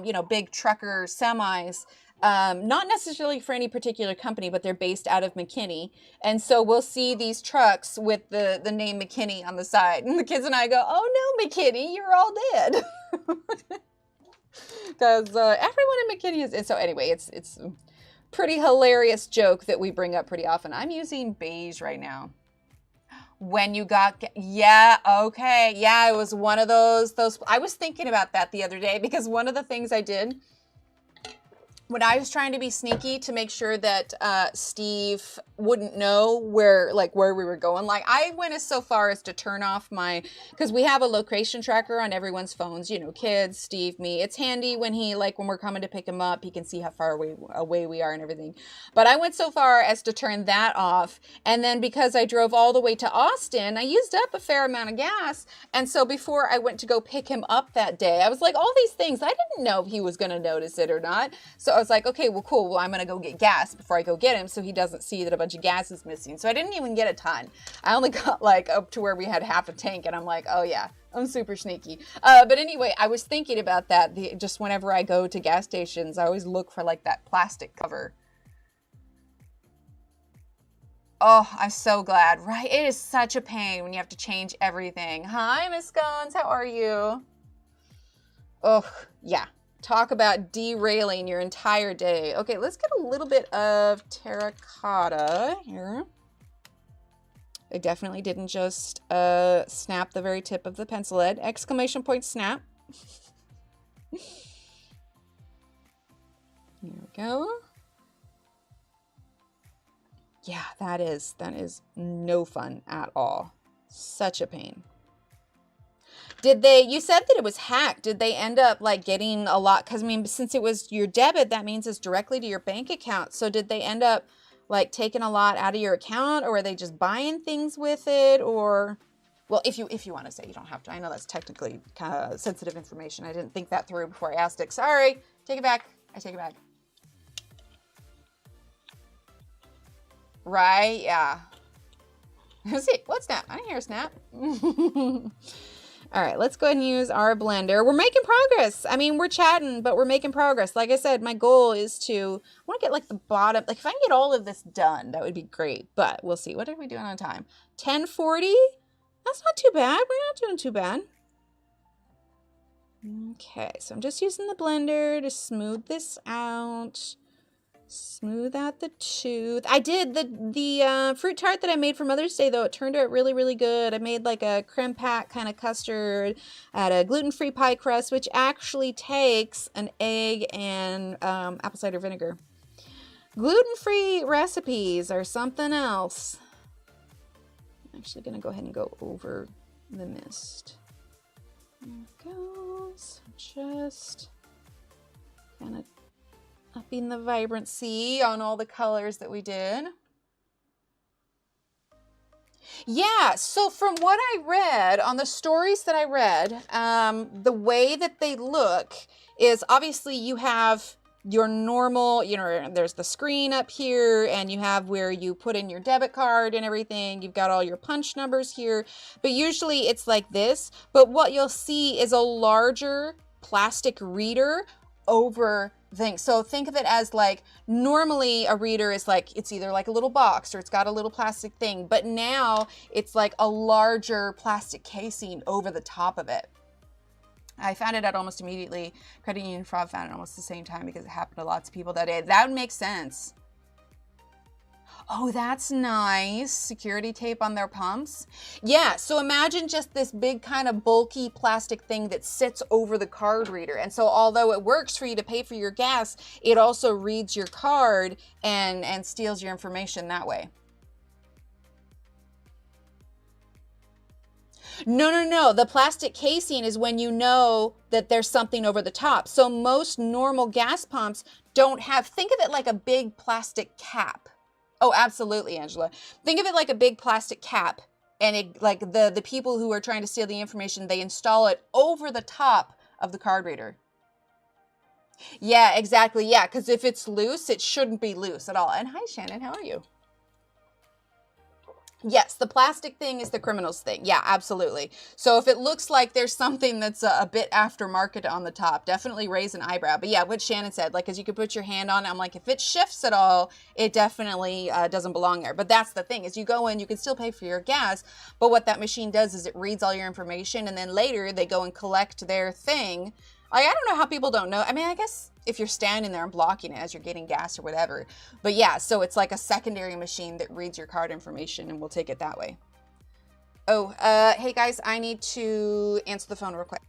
A: you know, big trucker semis, not necessarily for any particular company, but they're based out of McKinney. And so we'll see these trucks with the name McKinney on the side. And the kids and I go, oh no, McKinney, you're all dead. Because everyone in McKinney is, and so anyway, it's a pretty hilarious joke that we bring up pretty often. I'm using beige right now. When you got, yeah, okay. Yeah, it was one of those, I was thinking about that the other day, because one of the things I did when I was trying to be sneaky to make sure that Steve wouldn't know where we were going, like I went so far as to turn off because we have a location tracker on everyone's phones, you know, kids, Steve, me. It's handy when when we're coming to pick him up, he can see how far away we are and everything. But I went so far as to turn that off. And then because I drove all the way to Austin, I used up a fair amount of gas. And so before I went to go pick him up that day, I was like, all these things, I didn't know if he was going to notice it or not. So I was like, okay, well, cool. Well, I'm going to go get gas before I go get him so he doesn't see that a bunch of gas is missing. So I didn't even get a ton. I only got like up to where we had half a tank, and I'm like, oh yeah, I'm super sneaky. But anyway, I was thinking about that. Just whenever I go to gas stations, I always look for like that plastic cover. Oh, I'm so glad, right? It is such a pain when you have to change everything. Hi, Miss Scones. How are you? Oh, yeah. Talk about derailing your entire day. Okay, let's get a little bit of terracotta here. I definitely didn't just snap the very tip of the pencil head. Exclamation point snap. Here we go. Yeah, that is no fun at all. Such a pain. You said that it was hacked. Did they end up like getting a lot? Because I mean, since it was your debit, that means it's directly to your bank account. So did they end up like taking a lot out of your account, or were they just buying things with it? Or, well, if you want to say, you don't have to. I know that's technically kind of sensitive information. I didn't think that through before I asked it. Sorry, take it back. I take it back. Right? Yeah. See, what snap? I didn't hear a snap. All right, let's go ahead and use our blender. We're making progress. I mean, we're chatting, but we're making progress. Like I said, my goal is to, I want to get like the bottom, like if I can get all of this done, that would be great, but we'll see. What are we doing on time? 10:40? That's not too bad. We're not doing too bad. Okay, so I'm just using the blender to smooth this out. Smooth out the tooth. I did the fruit tart that I made for Mother's Day, though. It turned out really, really good. I made like a creme pat kind of custard at a gluten-free pie crust, which actually takes an egg and apple cider vinegar. Gluten-free recipes are something else. I'm actually going to go ahead and go over the mist. There it goes. Just kind of upping the vibrancy on all the colors that we did. Yeah, so from what I read, on the stories that I read, the way that they look is obviously you have your normal, you know, there's the screen up here and you have where you put in your debit card and everything. You've got all your punch numbers here, but usually it's like this. But what you'll see is a larger plastic reader over things. So think of it as like, normally a reader is like, it's either like a little box or it's got a little plastic thing, but now it's like a larger plastic casing over the top of it. I found it out almost immediately. Credit Union Fraud found it almost the same time because it happened to lots of people that day. That would make sense. Oh, that's nice. Security tape on their pumps. Yeah, so imagine just this big kind of bulky plastic thing that sits over the card reader. And so although it works for you to pay for your gas, it also reads your card and steals your information that way. No. The plastic casing is when you know that there's something over the top. So most normal gas pumps don't have, think of it like a big plastic cap. Oh, absolutely, Angela. Think of it like a big plastic cap, and it, like the people who are trying to steal the information, they install it over the top of the card reader. Yeah, exactly. Yeah, because if it's loose, it shouldn't be loose at all. And hi, Shannon, how are you? Yes, the plastic thing is the criminal's thing. Yeah, absolutely. So if it looks like there's something that's a bit aftermarket on the top, definitely raise an eyebrow. But yeah, what Shannon said, like, as you could put your hand on it, I'm like, if it shifts at all, it definitely doesn't belong there. But that's the thing, is you go in, you can still pay for your gas, but what that machine does is it reads all your information, and then later they go and collect their thing. Like, I don't know how people don't know. I mean, I guess if you're standing there and blocking it as you're getting gas or whatever. But yeah, so it's like a secondary machine that reads your card information and will take it that way. Oh, hey guys, I need to answer the phone real quick.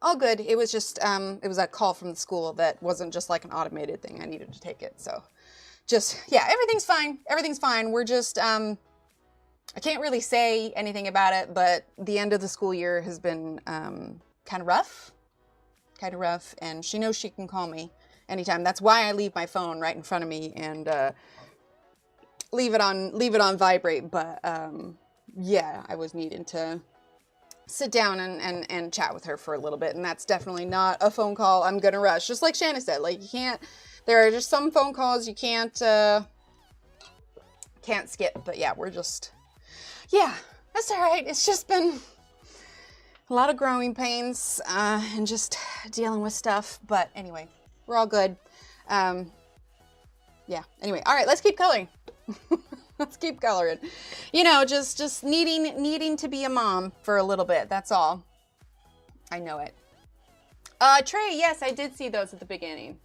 A: all good. It was just, it was a call from the school that wasn't just like an automated thing. I needed to take it. So just, yeah, everything's fine. Everything's fine. We're just, I can't really say anything about it, but the end of the school year has been, kind of rough, and she knows she can call me anytime. That's why I leave my phone right in front of me and, leave it on vibrate. But, yeah, I was needing to sit down and chat with her for a little bit. And that's definitely not a phone call I'm going to rush. Just like Shanna said, like you can't, there are just some phone calls you can't skip. But yeah, we're just, yeah, that's all right. It's just been a lot of growing pains, and just dealing with stuff. But anyway, we're all good. Yeah, anyway, all right, let's keep coloring. Let's keep coloring. You know, just needing to be a mom for a little bit. That's all. I know it. Trey, yes, I did see those at the beginning.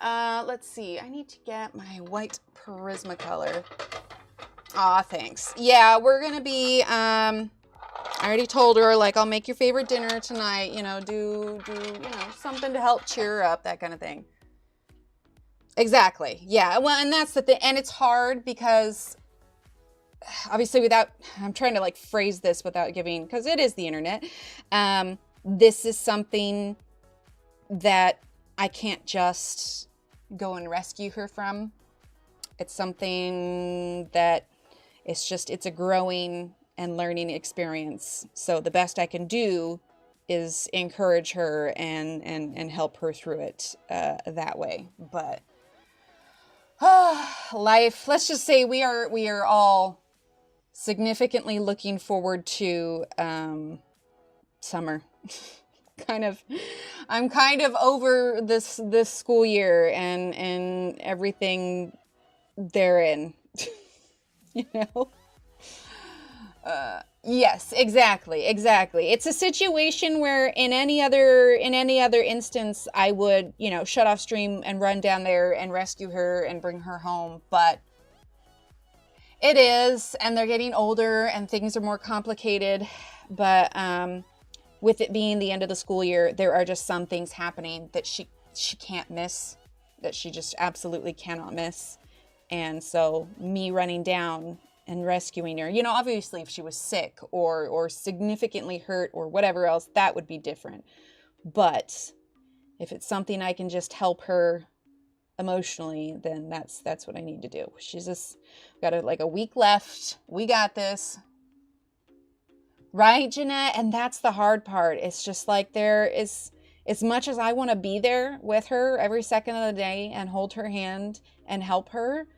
A: Let's see. I need to get my white Prismacolor. Aw, thanks. Yeah, we're gonna be, I already told her, like, I'll make your favorite dinner tonight, you know, do, you know, something to help cheer her up, that kind of thing. Exactly. Yeah. Well, and that's the thing. And it's hard because obviously I'm trying to like phrase this without giving, because it is the internet. This is something that I can't just go and rescue her from. It's something that it's a growing and learning experience. So the best I can do is encourage her and help her through it, that way. But life, let's just say we are all significantly looking forward to summer. I'm kind of over this school year and everything therein. You know? Yes, exactly. It's a situation where in any other instance, I would, you know, shut off stream and run down there and rescue her and bring her home. But it is, and they're getting older and things are more complicated. But with it being the end of the school year, there are just some things happening that she can't miss, that she just absolutely cannot miss. And so me running down and rescuing her, you know, obviously if she was sick or significantly hurt or whatever else, that would be different. But if it's something I can just help her emotionally, then that's what I need to do. She's just got like a week left. We got this. Right, Jeanette? And that's the hard part. It's just like there is, as much as I want to be there with her every second of the day and hold her hand and help her,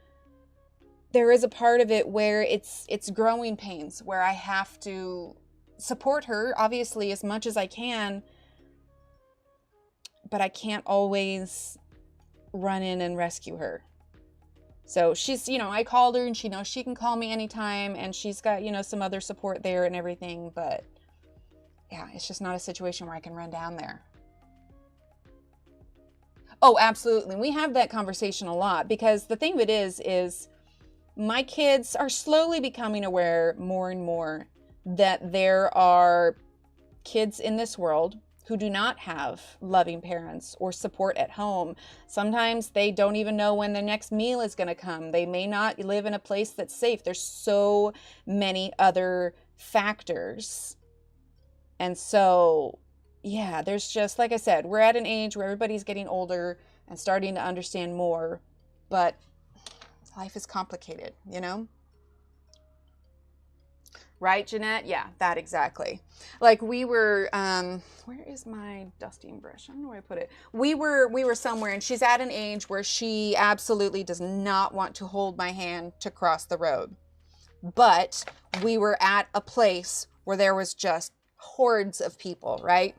A: there is a part of it where it's growing pains, where I have to support her, obviously, as much as I can, but I can't always run in and rescue her. So she's, you know, I called her and she knows she can call me anytime, and she's got, you know, some other support there and everything, but yeah, it's just not a situation where I can run down there. Oh, absolutely. We have that conversation a lot, because the thing of it is my kids are slowly becoming aware more and more that there are kids in this world who do not have loving parents or support at home. Sometimes they don't even know when their next meal is going to come. They may not live in a place that's safe. There's so many other factors. And so, yeah, there's just, like I said, we're at an age where everybody's getting older and starting to understand more, but life is complicated, you know? Right, Jeanette? Yeah, that exactly. Like we were, where is my dusting brush? I don't know where I put it. We were somewhere, and she's at an age where she absolutely does not want to hold my hand to cross the road. But we were at a place where there was just hordes of people, right?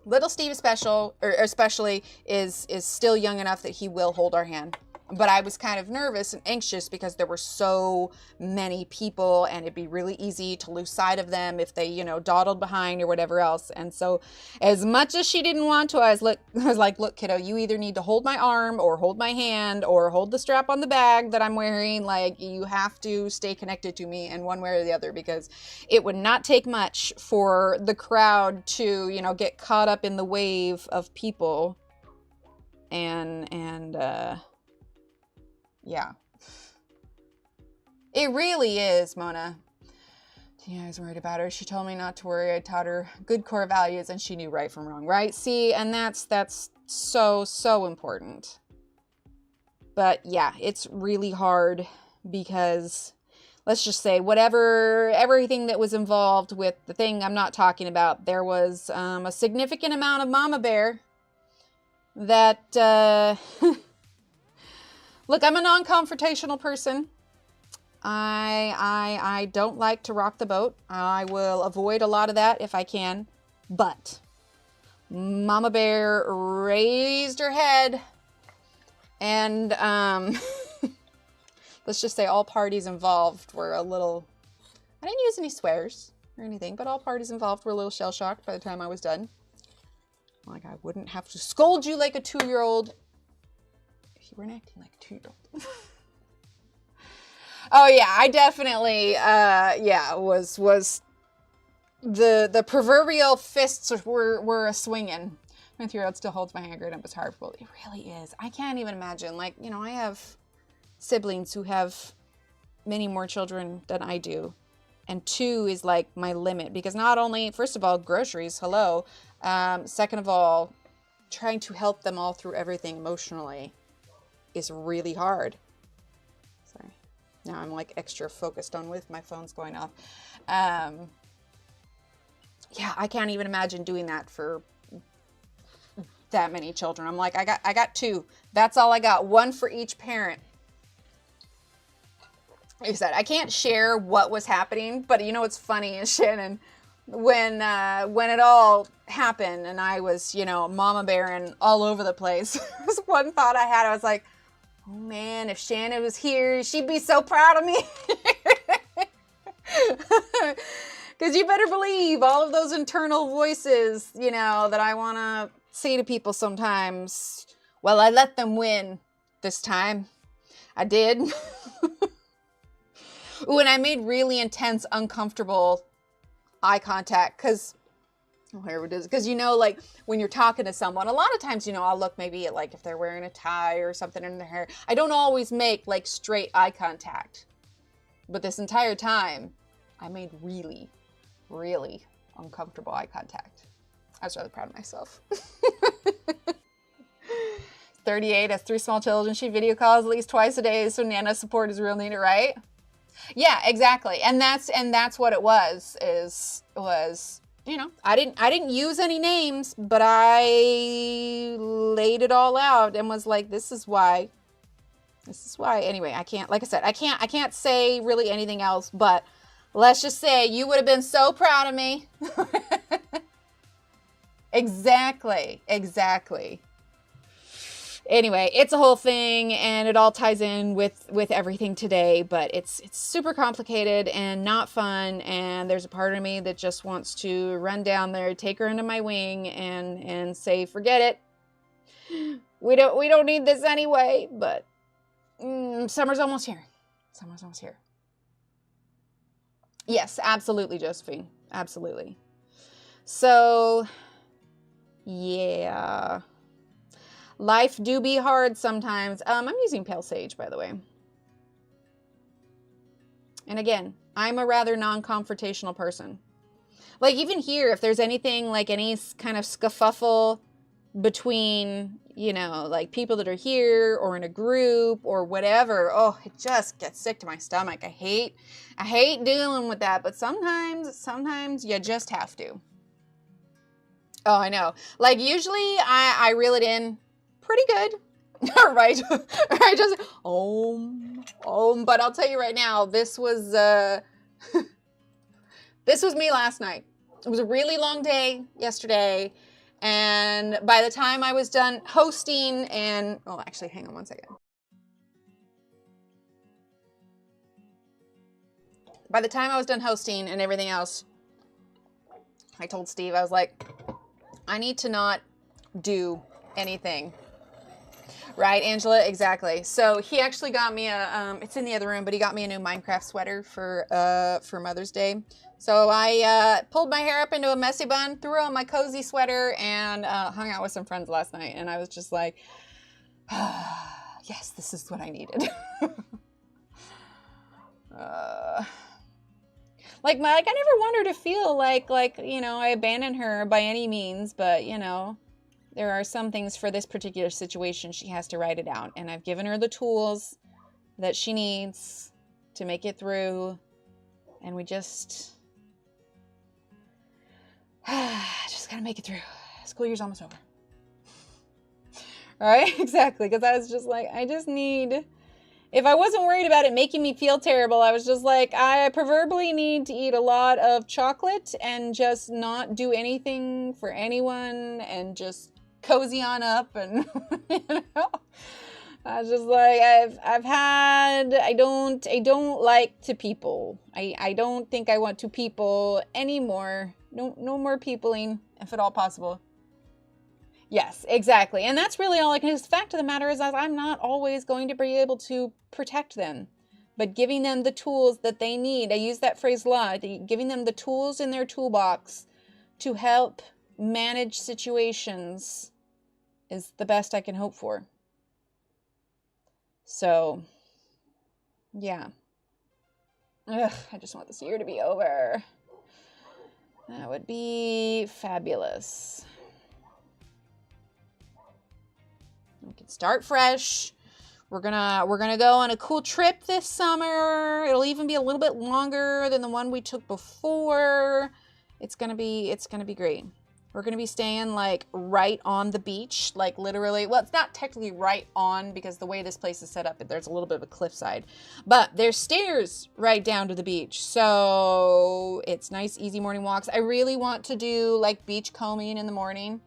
A: Little Steve especially is still young enough that he will hold our hand. But I was kind of nervous and anxious because there were so many people and it'd be really easy to lose sight of them if they, you know, dawdled behind or whatever else. And so as much as she didn't want to, I was like, look, kiddo, you either need to hold my arm or hold my hand or hold the strap on the bag that I'm wearing. Like, you have to stay connected to me in one way or the other, because it would not take much for the crowd to, you know, get caught up in the wave of people. And yeah, it really is, Mona. Yeah, I was worried about her. She told me not to worry. I taught her good core values and she knew right from wrong, right? See, and that's so important. But yeah, it's really hard because let's just say everything that was involved with the thing I'm not talking about, there was a significant amount of mama bear that, look, I'm a non-confrontational person. I don't like to rock the boat. I will avoid a lot of that if I can. But Mama Bear raised her head and let's just say all parties involved were a little, I didn't use any swears or anything, but all parties involved were a little shell-shocked by the time I was done. Like, I wouldn't have to scold you like a 2-year-old if you weren't acting like a 2-year-old. Oh yeah, I definitely, was the proverbial fists were a swinging. My 3-year-old still holds my hand great up his heart. Well, it really is. I can't even imagine. Like, you know, I have siblings who have many more children than I do. And 2 is like my limit, because not only, first of all, groceries, hello. Second of all, trying to help them all through everything emotionally is really hard. Sorry. Now I'm like extra focused on with my phone's going off. Yeah, I can't even imagine doing that for that many children. I'm like, I got 2. That's all I got. 1 for each parent. Like I said, I can't share what was happening, but you know what's funny is, Shannon, when it all happened and I was, you know, mama bearing all over the place, was one thought I had. I was like, oh man, if Shannon was here, she'd be so proud of me. Because you better believe all of those internal voices, you know, that I want to say to people sometimes. Well, I let them win this time. I did. Ooh, and I made really intense, uncomfortable eye contact because, whatever it is, because, you know, like when you're talking to someone, a lot of times, you know, I'll look maybe at like if they're wearing a tie or something in their hair. I don't always make like straight eye contact. But this entire time, I made really, really uncomfortable eye contact. I was rather proud of myself. 38 has 3 small children. She video calls at least twice a day, so Nana support is real needed, right? Yeah, exactly. And that's what it was, you know, I didn't use any names, but I laid it all out and was like, this is why. Anyway, I can't, like I said, I can't say really anything else, but let's just say you would have been so proud of me. Exactly. Anyway, it's a whole thing and it all ties in with everything today, but it's super complicated and not fun. And there's a part of me that just wants to run down there, take her under my wing and say, forget it. We don't need this anyway, but summer's almost here. Yes, absolutely, Josephine. Absolutely. So, yeah. Life do be hard sometimes. I'm using Pale Sage, by the way. And again, I'm a rather non-confrontational person. Like even here, if there's anything like any kind of scuffle between, you know, like people that are here or in a group or whatever, oh, it just gets sick to my stomach. I hate dealing with that, but sometimes you just have to. Oh, I know. Like usually I reel it in pretty good. Right. Just but I'll tell you right now, this was me last night. It was a really long day yesterday, and by the time I was done hosting and, oh, actually, hang on one second. By the time I was done hosting and everything else, I told Steve, I was like, I need to not do anything. Right, Angela? Exactly. So he actually got me a, it's in the other room, but he got me a new Minecraft sweater for Mother's Day. So I pulled my hair up into a messy bun, threw on my cozy sweater, and hung out with some friends last night. And I was just like, yes, this is what I needed. Like I never want her to feel like, you know, I abandoned her by any means, but, you know, there are some things for this particular situation she has to write it out. And I've given her the tools that she needs to make it through. And we just gotta make it through. School year's almost over. All right, exactly. Because I was just like, I just need... If I wasn't worried about it making me feel terrible, I was just like, I proverbially need to eat a lot of chocolate and just not do anything for anyone and just cozy on up. And, you know, I was just like, I don't like to people. I don't think I want to people anymore. No more peopling, if at all possible. Yes, exactly. And that's really all I can do. The fact of the matter is I'm not always going to be able to protect them, but giving them the tools that they need. I use that phrase a lot. Giving them the tools in their toolbox to help manage situations is the best I can hope for. So, yeah. Ugh, I just want this year to be over. That would be fabulous. We can start fresh. We're gonna go on a cool trip this summer. It'll even be a little bit longer than the one we took before. It's gonna be great. We're gonna be staying like right on the beach, like literally. Well, it's not technically right on because the way this place is set up, there's a little bit of a cliffside, but there's stairs right down to the beach. So it's nice, easy morning walks. I really want to do like beach combing in the morning.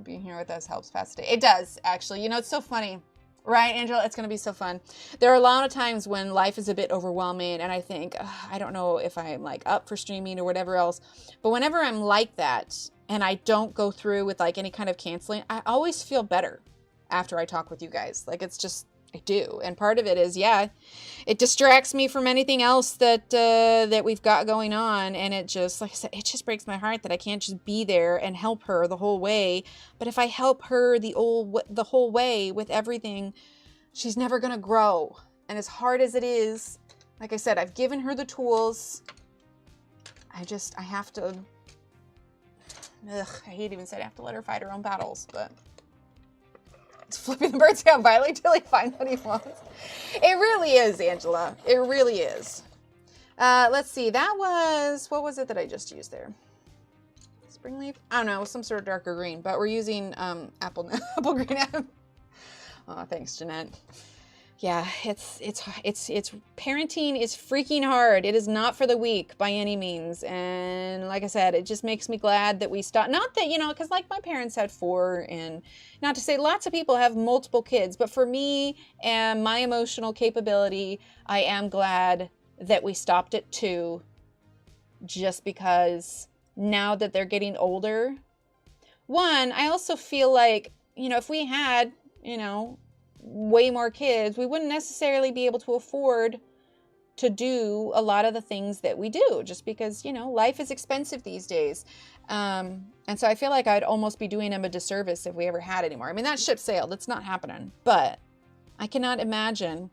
A: Being here with us helps pass the day. It does, actually. You know, it's so funny. Right, Angela? It's going to be so fun. There are a lot of times when life is a bit overwhelming and I think, I don't know if I'm like up for streaming or whatever else. But whenever I'm like that and I don't go through with like any kind of canceling, I always feel better after I talk with you guys. Like it's just, I do. And part of it is, yeah, it distracts me from anything else that we've got going on. And it just, like I said, it just breaks my heart that I can't just be there and help her the whole way. But if I help her the whole way with everything, she's never going to grow. And as hard as it is, like I said, I've given her the tools. I have to, I hate even saying I have to let her fight her own battles, but... It's flipping the bird down Violet till he finds what he wants. It really is, Angela. It really is. Let's see. That was, what was it that I just used there? Spring leaf? I don't know. It was some sort of darker green, but we're using apple green. Oh, thanks, Jeanette. Yeah, it's parenting is freaking hard. It is not for the weak by any means. And like I said, it just makes me glad that we stopped. Not that, you know, because like my parents had 4, and not to say lots of people have multiple kids, but for me and my emotional capability, I am glad that we stopped at 2, just because now that they're getting older. One, I also feel like, you know, if we had, you know, way more kids, we wouldn't necessarily be able to afford to do a lot of the things that we do, just because, you know, life is expensive these days. And so I feel like I'd almost be doing them a disservice if we ever had any more. I mean, that ship sailed. It's not happening. But I cannot imagine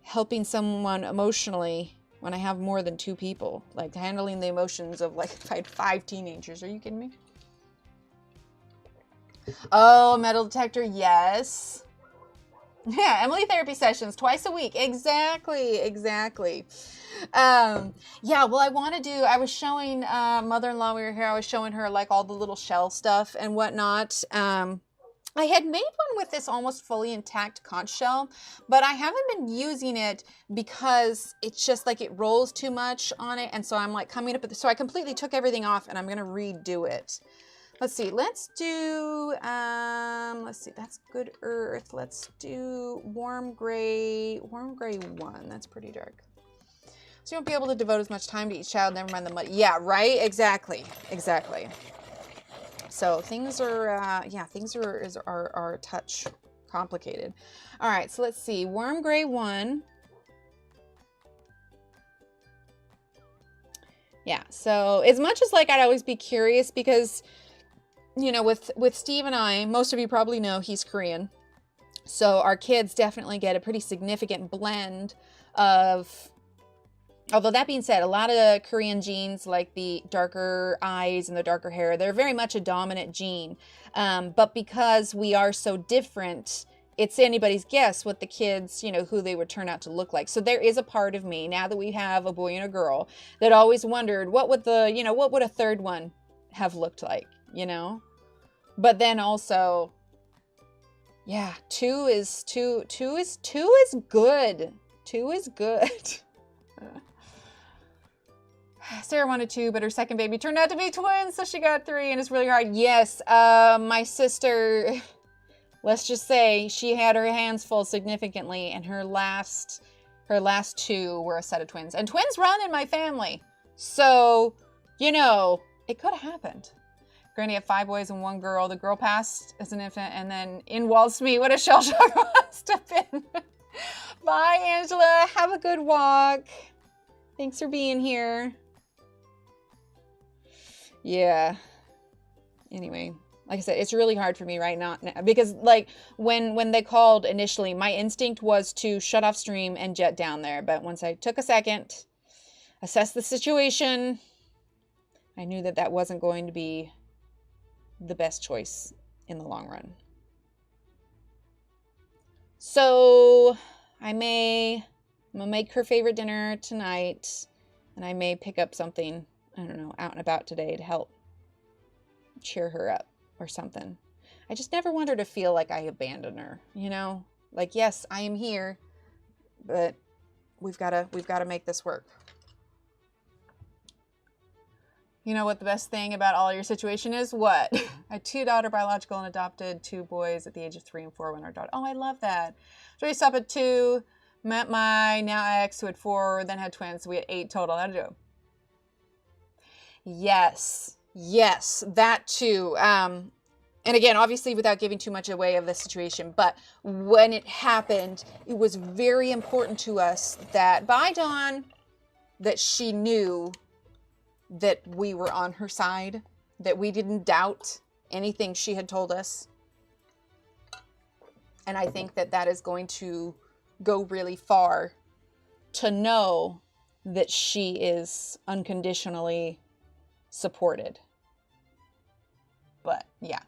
A: helping someone emotionally when I have more than 2 people. Like handling the emotions of like if I had 5 teenagers. Are you kidding me? Oh, metal detector, yes. Yeah, Emily therapy sessions twice a week. Exactly. Yeah, well, I was showing mother-in-law, we were here, I was showing her like all the little shell stuff and whatnot. I had made one with this almost fully intact conch shell, but I haven't been using it because it's just like it rolls too much on it. And so I'm like coming up with, so I completely took everything off and I'm going to redo it. Let's see. Let's do, let's see. That's good earth. Let's do warm gray 1. That's pretty dark. So you won't be able to devote as much time to each child. Never mind the mud. Yeah, right? Exactly. Exactly. So things are, yeah, things are a touch complicated. All right, so let's see. Warm gray 1. Yeah, so as much as like I'd always be curious because, you know, with Steve and I, most of you probably know he's Korean. So our kids definitely get a pretty significant blend of, although that being said, a lot of Korean genes, like the darker eyes and the darker hair, they're very much a dominant gene. But because we are so different, it's anybody's guess what the kids, you know, who they would turn out to look like. So there is a part of me, now that we have a boy and a girl, that always wondered what would the, you know, what would a third one have looked like, you know? But then also, yeah, 2 is good. 2 is good. Sarah wanted 2, but her second baby turned out to be twins, so she got 3, and it's really hard. Yes, my sister, let's just say she had her hands full significantly, and her last 2 were a set of twins. And twins run in my family, so, you know, it could have happened. Granny had 5 boys and 1 girl. The girl passed as an infant, and then in waltzed me. What a shell shock must have been. Bye, Angela. Have a good walk. Thanks for being here. Yeah. Anyway, like I said, it's really hard for me right now because like when they called initially, my instinct was to shut off stream and jet down there. But once I took a second, assessed the situation, I knew that that wasn't going to be the best choice in the long run. So I'm gonna make her favorite dinner tonight, and I may pick up something, I don't know, out and about today to help cheer her up or something. I just never want her to feel like I abandoned her, you know? Like, yes, I am here, but we've got to make this work. You know what the best thing about all your situation is? What? I had 2 daughters, biological and adopted, 2 boys at the age of 3 and 4 when our daughter. Oh, I love that. Raised up at 2, met my now ex who had 4, then had twins. So we had 8 total. That'll do. Yes, that too. And again, obviously without giving too much away of the situation, but when it happened, it was very important to us that by Dawn, that she knew that we were on her side, that we didn't doubt anything she had told us. And I think that that is going to go really far to know that she is unconditionally supported. But yeah.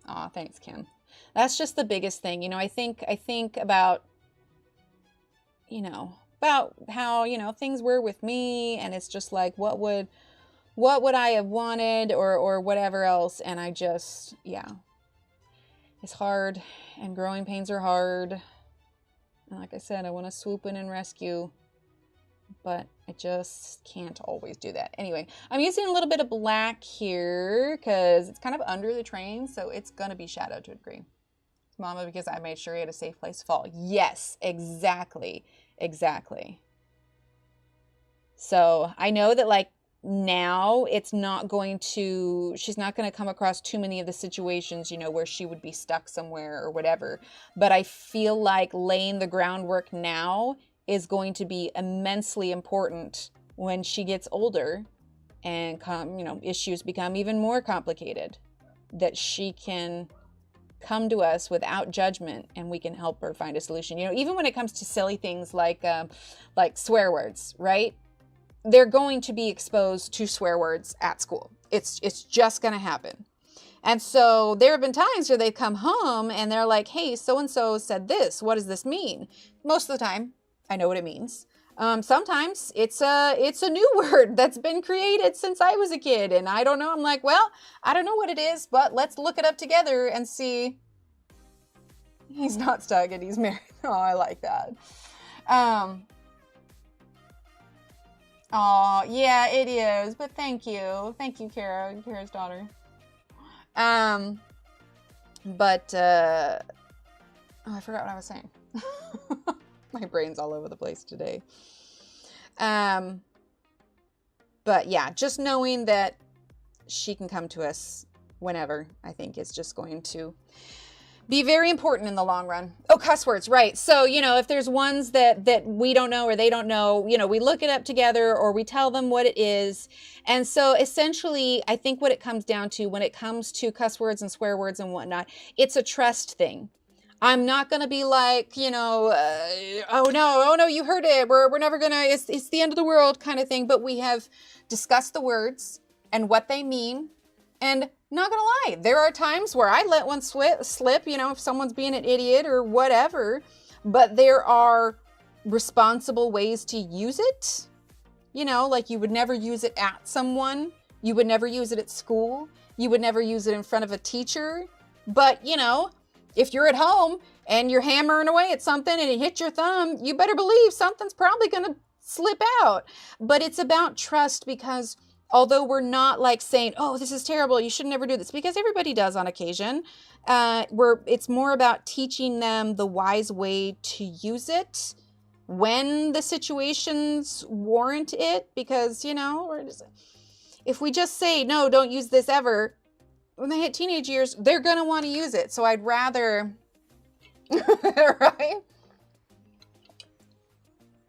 A: Aw, thanks, Kim. That's just the biggest thing. You know, I think about, you know, about how, you know, things were with me, and it's just like, what would I have wanted or whatever else. And I just, yeah, it's hard, and growing pains are hard. And like I said, I want to swoop in and rescue, but I just can't always do that. Anyway, I'm using a little bit of black here because it's kind of under the train, so it's going to be shadowed to a degree. Mama, because I made sure he had a safe place to fall. Yes, exactly. So I know that like now it's not going to, she's not going to come across too many of the situations, you know, where she would be stuck somewhere or whatever. But I feel like laying the groundwork now is going to be immensely important when she gets older and you know, issues become even more complicated, that she can come to us without judgment and we can help her find a solution. You know, even when it comes to silly things like swear words, right? They're going to be exposed to swear words at school. It's just going to happen. And so there have been times where they've come home and they're like, hey, so-and-so said this. What does this mean? Most of the time, I know what it means. Sometimes it's a new word that's been created since I was a kid and I don't know. I'm like, well, I don't know what it is, but let's look it up together and see. He's not stuck and he's married. Oh, I like that. Oh, yeah, it is. But thank you. Thank you, Kara, Kara's daughter. But, oh, I forgot what I was saying. My brain's all over the place today. But yeah, just knowing that she can come to us whenever, I think is just going to be very important in the long run. Oh, cuss words, right. So, you know, if there's ones that we don't know or they don't know, you know, we look it up together or we tell them what it is. And so essentially, I think what it comes down to when it comes to cuss words and swear words and whatnot, it's a trust thing. I'm not going to be like, you know, oh no, you heard it. We're never going to, it's the end of the world kind of thing. But we have discussed the words and what they mean. And not going to lie, there are times where I let one slip, you know, if someone's being an idiot or whatever. But there are responsible ways to use it. You know, like you would never use it at someone. You would never use it at school. You would never use it in front of a teacher. But, you know, if you're at home and you're hammering away at something and it hits your thumb, you better believe something's probably going to slip out. But it's about trust, because although we're not like saying, oh, this is terrible, you should never do this, because everybody does on occasion, it's more about teaching them the wise way to use it when the situations warrant it. Because, you know, if we just say, no, don't use this ever, when they hit teenage years, they're going to want to use it. So I'd rather, right?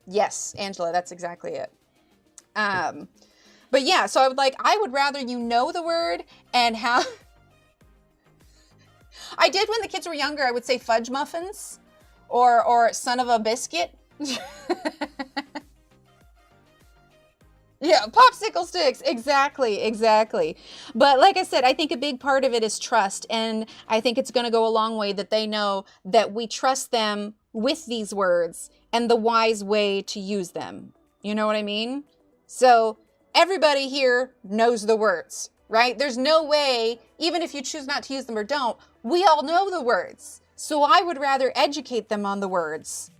A: Yes, Angela, that's exactly it. But yeah, so I would rather you know the word and how, I did when the kids were younger, I would say fudge muffins or son of a biscuit. Yeah, popsicle sticks. Exactly. But like I said, I think a big part of it is trust. And I think it's going to go a long way that they know that we trust them with these words and the wise way to use them. You know what I mean? So everybody here knows the words, right? There's no way, even if you choose not to use them or don't, we all know the words. So I would rather educate them on the words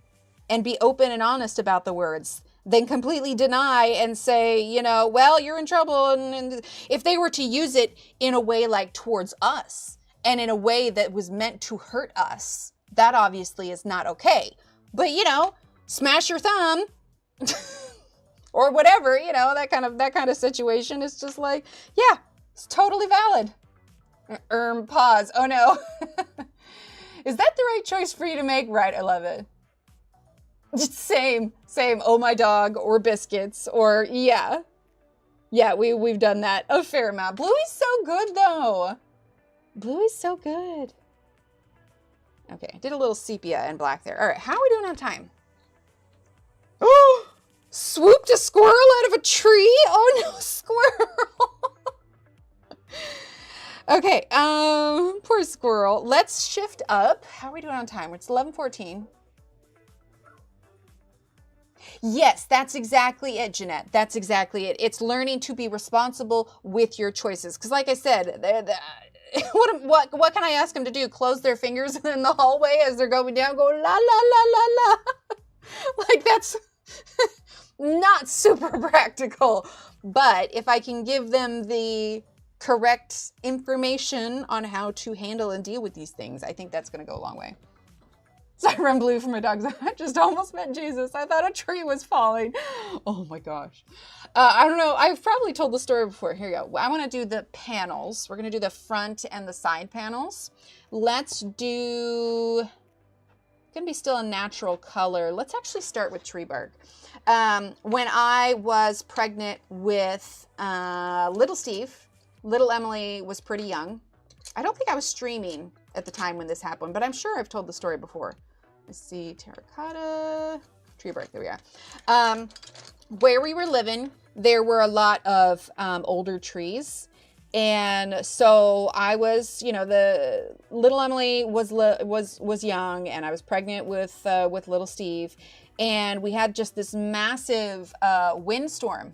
A: and be open and honest about the words than completely deny and say, you know, well, you're in trouble. And if they were to use it in a way like towards us and in a way that was meant to hurt us, that obviously is not okay. But, you know, smash your thumb or whatever, you know, that kind of situation is just like, yeah, it's totally valid. Pause. Oh no. Is that the right choice for you to make? Right. I love it. Same. Oh, my dog, or biscuits, or yeah, we've done that a fair amount. Bluey's so good though. Bluey's so good. Okay, did a little sepia and black there. All right, how are we doing on time? Oh, swooped a squirrel out of a tree. Oh no, squirrel. Okay, poor squirrel. Let's shift up. How are we doing on time? It's 11:14. Yes, that's exactly it, Jeanette. That's exactly it. It's learning to be responsible with your choices. Because like I said, what can I ask them to do? Close their fingers in the hallway as they're going down, go la, la, la, la, la. Like that's not super practical. But if I can give them the correct information on how to handle and deal with these things, I think that's going to go a long way. Siren Blue from my dogs. I just almost met Jesus. I thought a tree was falling. Oh my gosh. I don't know. I've probably told the story before. Here we go. I want to do the panels. We're going to do the front and the side panels. Let's do, going to be still a natural color. Let's actually start with tree bark. When I was pregnant with little Steve, little Emily was pretty young. I don't think I was streaming at the time when this happened, but I'm sure I've told the story before. Let's see, terracotta, tree bark, there we are. Where we were living, there were a lot of older trees. And so I was, you know, the little Emily was young, and I was pregnant with little Steve. And we had just this massive windstorm.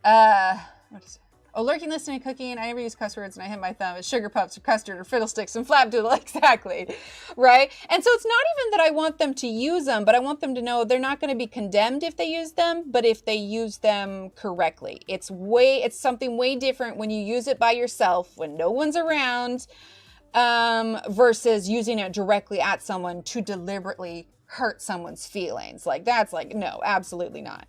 A: What is it? Oh, lurking, listening, cooking. I never use cuss words and I hit my thumb. It's sugar puffs or custard or fiddlesticks and flapdoodle. Exactly. Right? And so it's not even that I want them to use them, but I want them to know they're not going to be condemned if they use them, but if they use them correctly. It's something way different when you use it by yourself, when no one's around, versus using it directly at someone to deliberately hurt someone's feelings. Like, that's like, no, absolutely not.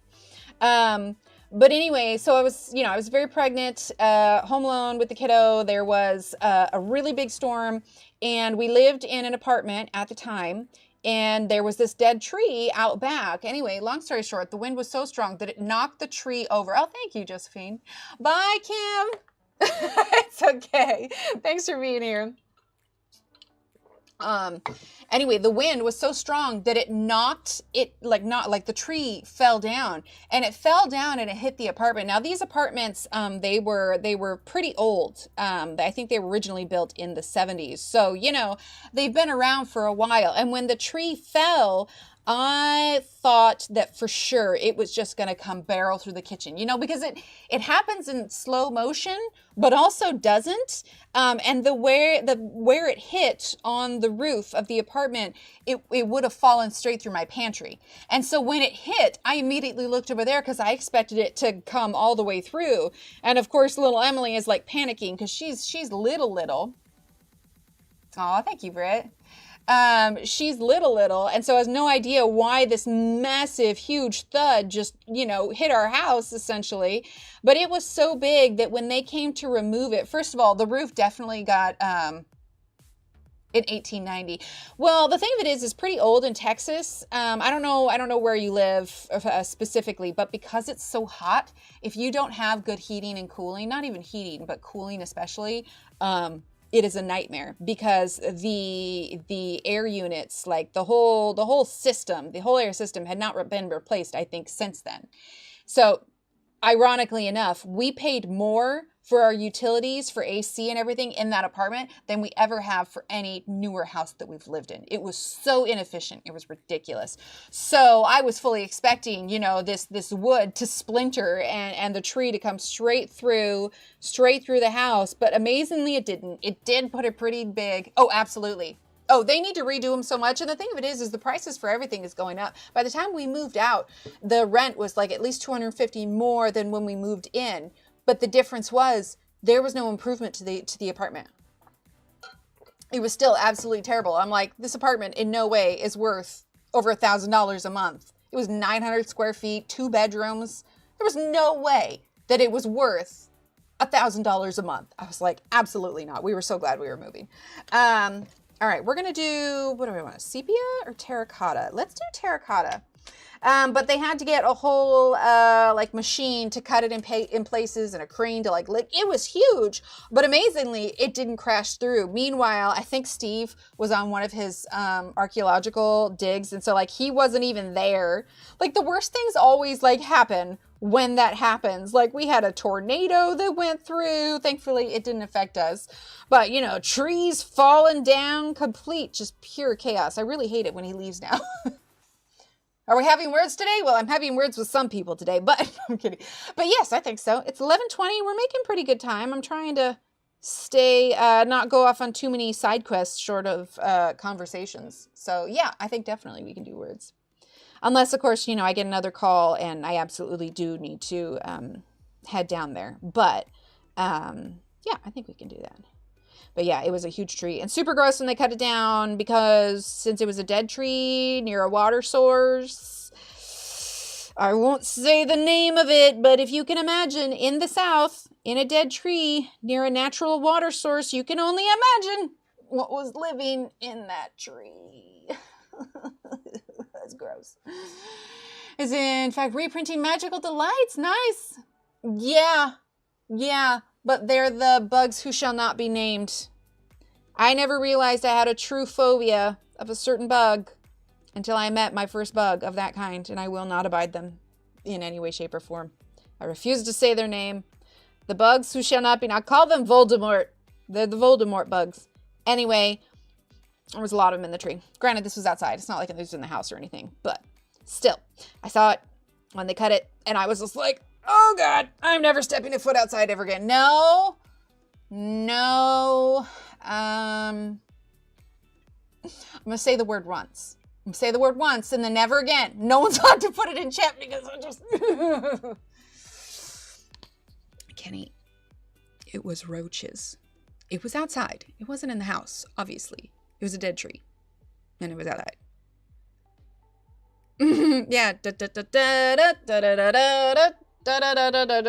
A: But anyway, so I was very pregnant, home alone with the kiddo. There was a really big storm, and we lived in an apartment at the time, and there was this dead tree out back. Anyway, long story short, the wind was so strong that it knocked the tree over. Oh, thank you, Josephine. Bye, Kim. It's okay. Thanks for being here. Anyway, the wind was so strong that it knocked it, like the tree fell down, and it fell down and it hit the apartment. Now these apartments, they were pretty old. I think they were originally built in the 70s. So, you know, they've been around for a while. And when the tree fell, I thought that for sure it was just going to come barrel through the kitchen, you know, because it happens in slow motion, but also doesn't. And where it hit on the roof of the apartment, it would have fallen straight through my pantry. And so when it hit, I immediately looked over there because I expected it to come all the way through. And of course, little Emily is like panicking because she's little. Oh, thank you, Britt. She's little, and so has no idea why this massive, huge thud just, you know, hit our house, essentially. But it was so big that when they came to remove it, first of all, the roof definitely got, in 1890. Well, the thing of it is pretty old in Texas. I don't know where you live specifically, but because it's so hot, if you don't have good heating and cooling, not even heating, but cooling especially, it is a nightmare because the air units, like the whole system, the whole air system had not been replaced, I think, since then. So ironically enough, we paid more for our utilities, for AC and everything in that apartment than we ever have for any newer house that we've lived in. It was so inefficient. It was ridiculous. So I was fully expecting, you know, this wood to splinter and the tree to come straight through the house. But amazingly, it didn't. It did put a pretty big, oh, absolutely. Oh, they need to redo them so much. And the thing of it is the prices for everything is going up. By the time we moved out, the rent was like at least $250 more than when we moved in. But the difference was there was no improvement to the apartment. It was still absolutely terrible. I'm like, this apartment in no way is worth over $1,000 a month. It was 900 square feet, 2 bedrooms. There was no way that it was worth $1,000 a month. I was like, absolutely not. We were so glad we were moving. All right, we're gonna do, what do we want, sepia or terracotta? Let's do terracotta. But they had to get a whole like machine to cut it in places and a crane to like lick. It was huge, but amazingly, it didn't crash through. Meanwhile, I think Steve was on one of his archaeological digs, and so like he wasn't even there. Like the worst things always like happen when that happens. Like we had a tornado that went through. Thankfully, it didn't affect us. But you know, trees falling down, complete just pure chaos. I really hate it when he leaves now. Are we having words today? Well, I'm having words with some people today, but I'm kidding. But yes, I think so. It's 11:20. We're making pretty good time. I'm trying to stay, not go off on too many side quests short of conversations. So yeah, I think definitely we can do words. Unless, of course, you know, I get another call and I absolutely do need to head down there. But yeah, I think we can do that. But yeah, it was a huge tree and super gross when they cut it down because since it was a dead tree near a water source, I won't say the name of it, but if you can imagine in the South, in a dead tree near a natural water source, you can only imagine what was living in that tree. That's gross. Is in fact reprinting Magical Delights. Nice. Yeah. But they're the bugs who shall not be named. I never realized I had a true phobia of a certain bug until I met my first bug of that kind, and I will not abide them in any way, shape, or form. I refuse to say their name. The bugs who shall not be named. Call them Voldemort. They're the Voldemort bugs. Anyway, there was a lot of them in the tree. Granted, this was outside. It's not like it was in the house or anything, but still, I saw it when they cut it, and I was just like, Oh God, I'm never stepping a foot outside ever again. No, no. I'm gonna say the word once. I'm gonna say the word once and then never again. No one's allowed to put it in chat because I just. Kenny, it was roaches. It was outside. It wasn't in the house, obviously. It was a dead tree. And it was outside. Yeah.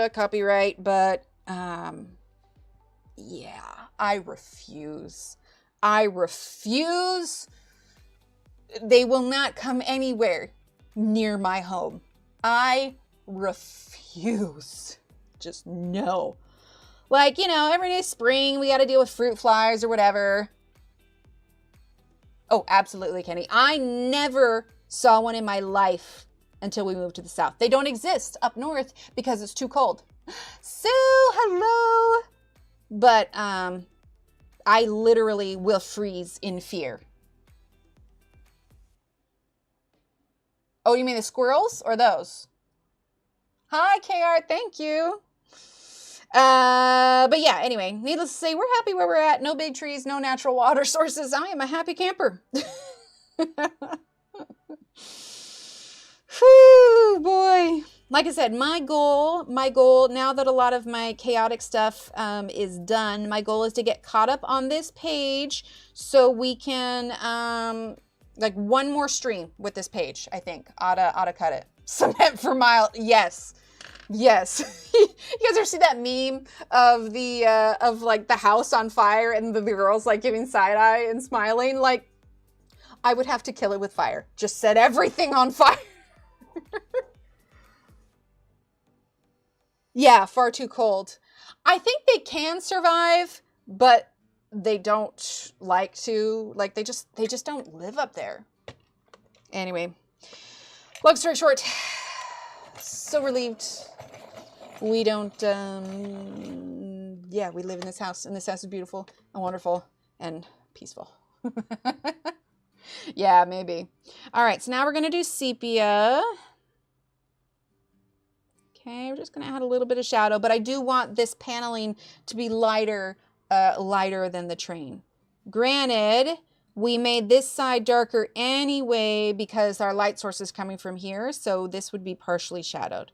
A: Copyright, but yeah, I refuse. I refuse. They will not come anywhere near my home. I refuse. Just no. Like, you know, every day spring, we got to deal with fruit flies or whatever. Oh, absolutely, Kenny. I never saw one in my life until we moved to the south. They don't exist up north because it's too cold. So, hello. But I literally will freeze in fear. Oh, you mean the squirrels or those? Hi, KR. Thank you. But yeah, anyway, needless to say, we're happy where we're at. No big trees, no natural water sources. I am a happy camper. Whew, boy. Like I said, my goal, now that a lot of my chaotic stuff is done, my goal is to get caught up on this page so we can, like one more stream with this page, I think. Ought to cut it. Cement for mile. Yes. Yes. You guys ever see that meme of the of like the house on fire and the girls like giving side eye and smiling? Like, I would have to kill it with fire. Just set everything on fire. Yeah, far too cold. I think they can survive, but they don't like to. Like they just don't live up there. Anyway, long story short, so relieved. We don't, yeah, we live in this house, and this house is beautiful and wonderful and peaceful. Yeah, maybe. All right, so now we're going to do sepia. Okay, we're just going to add a little bit of shadow, but I do want this paneling to be lighter, lighter than the train. Granted, we made this side darker anyway because our light source is coming from here, so this would be partially shadowed.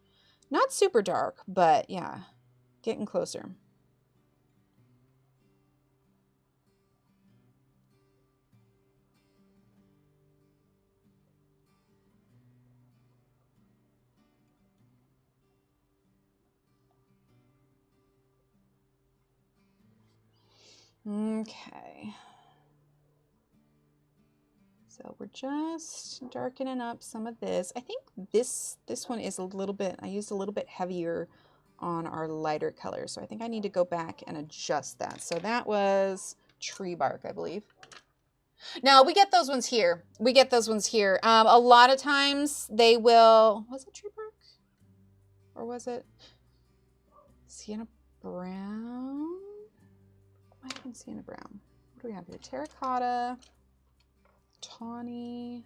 A: Not super dark, but yeah, getting closer. Okay. So we're just darkening up some of this. I think this one is a little bit, I used a little bit heavier on our lighter color. So I think I need to go back and adjust that. So that was tree bark, I believe. No, we get those ones here. We get those ones here. A lot of times they will, was it tree bark? Or was it sienna brown? I can sienna brown. What do we have here? Terracotta. Tawny.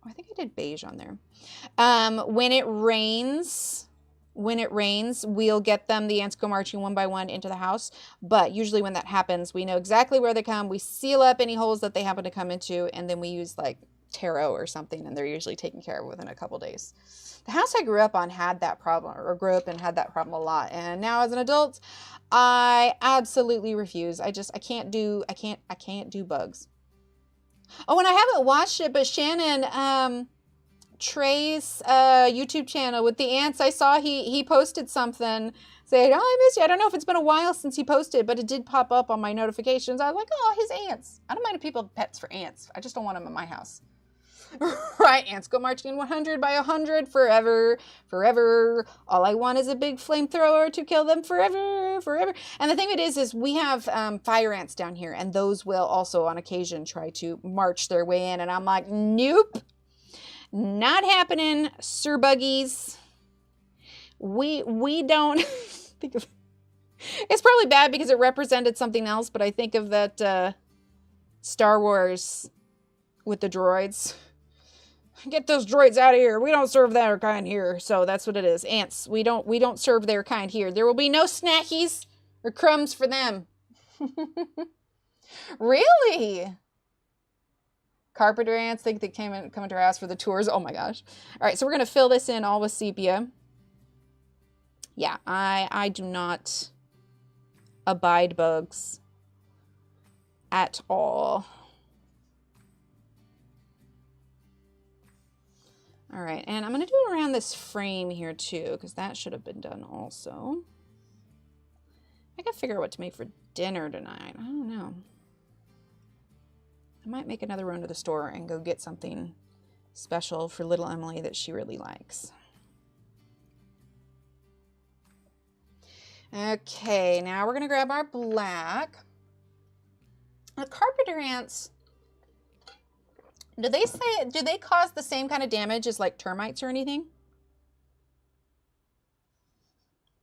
A: Oh, I think I did beige on there. When it rains, we'll get them, the ants go marching one by one into the house. But usually when that happens, we know exactly where they come. We seal up any holes that they happen to come into, and then we use like taro or something, and they're usually taken care of within a couple days. The house I grew up on had that problem, or grew up and had that problem a lot. And now as an adult, I absolutely refuse. I can't do bugs. Oh, and I haven't watched it, but Shannon, Trey's YouTube channel with the ants, I saw he posted something saying, oh, I miss you. I don't know if it's been a while since he posted, but it did pop up on my notifications. I was like, oh, his ants. I don't mind if people have pets for ants. I just don't want them in my house. Right, ants go marching in 100 by 100 forever, forever. All I want is a big flamethrower to kill them forever, forever. And the thing it is we have fire ants down here, and those will also on occasion try to march their way in. And I'm like, nope, not happening, Sir Buggies. We don't think of. It's probably bad because it represented something else, but I think of that Star Wars with the droids. Get those droids out of here. We don't serve their kind here. So that's what it is. Ants. We don't serve their kind here. There will be no snackies or crumbs for them. Really? Carpenter ants think they come into our house for the tours. Oh my gosh. All right, so we're going to fill this in all with sepia. Yeah, I do not abide bugs at all. All right, and I'm going to do it around this frame here too, because that should have been done also. I got to figure out what to make for dinner tonight. I don't know. I might make another run to the store and go get something special for little Emily that she really likes. Okay, now we're going to grab our black. The carpenter ants, do they cause the same kind of damage as like termites or anything?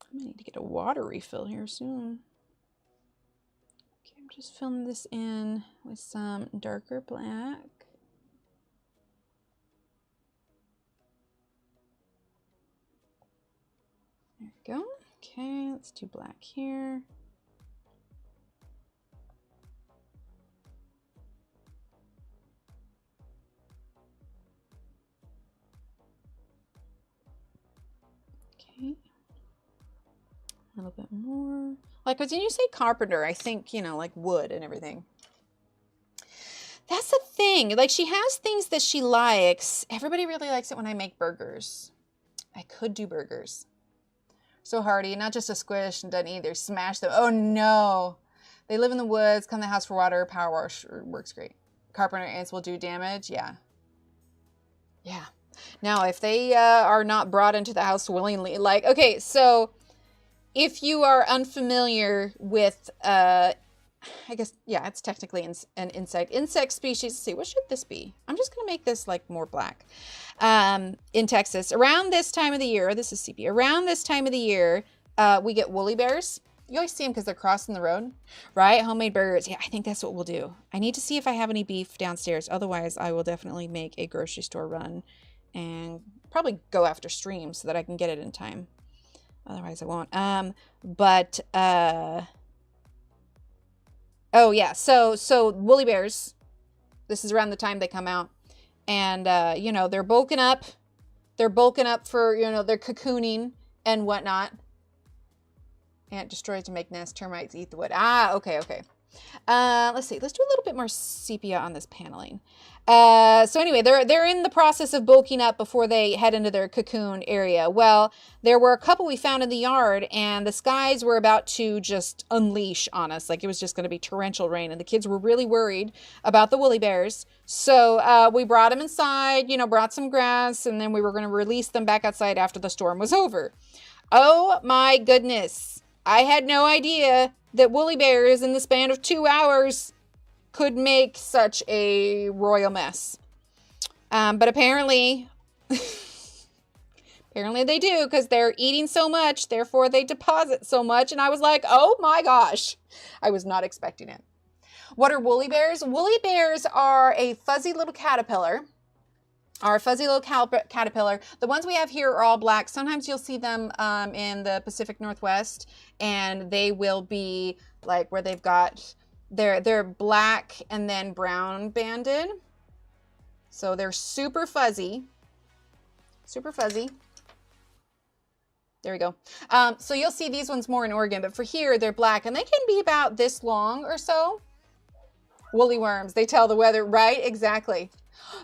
A: I'm going to need to get a water refill here soon. Okay, I'm just filling this in with some darker black. There we go. Okay, let's do black here. Okay. A little bit more. Like, when you say carpenter, I think, you know, like wood and everything. That's the thing. Like, she has things that she likes. Everybody really likes it when I make burgers. I could do burgers. So hardy, not just a squish and done either. Smash them. Oh no. They live in the woods, come to the house for water, power wash works great. Carpenter ants will do damage. Yeah. Yeah. Now, if they are not brought into the house willingly, like, okay, so if you are unfamiliar with, I guess, yeah, it's technically an insect species. Let's see, what should this be? I'm just going to make this like more black. In Texas, around this time of the year, this is sepia, around this time of the year, we get woolly bears. You always see them because they're crossing the road, right? Homemade burgers. Yeah, I think that's what we'll do. I need to see if I have any beef downstairs. Otherwise, I will definitely make a grocery store run and probably go after stream so that I can get it in time. Otherwise, I won't. Oh yeah, so woolly bears, this is around the time they come out. And, you know, they're bulking up. They're bulking up for, you know, their cocooning and whatnot. Ant destroys to make nest. Termites eat the wood. Ah, okay, okay. Let's see. Let's do a little bit more sepia on this paneling. So anyway, they're in the process of bulking up before they head into their cocoon area. Well, there were a couple we found in the yard, and the skies were about to just unleash on us. Like, it was just going to be torrential rain, and the kids were really worried about the woolly bears. So we brought them inside, you know, brought some grass, and then we were going to release them back outside after the storm was over. Oh my goodness. I had no idea that woolly bears in the span of 2 hours could make such a royal mess. But apparently, apparently they do, because they're eating so much, therefore they deposit so much. And I was like, oh my gosh, I was not expecting it. What are woolly bears? Woolly bears are a fuzzy little caterpillar. Caterpillar. The ones we have here are all black. Sometimes you'll see them in the Pacific Northwest, and they will be like where they've got, they're black and then brown banded. So they're super fuzzy. Super fuzzy. There we go. So you'll see these ones more in Oregon, but for here they're black, and they can be about this long or so. Woolly worms. They tell the weather, right? Exactly.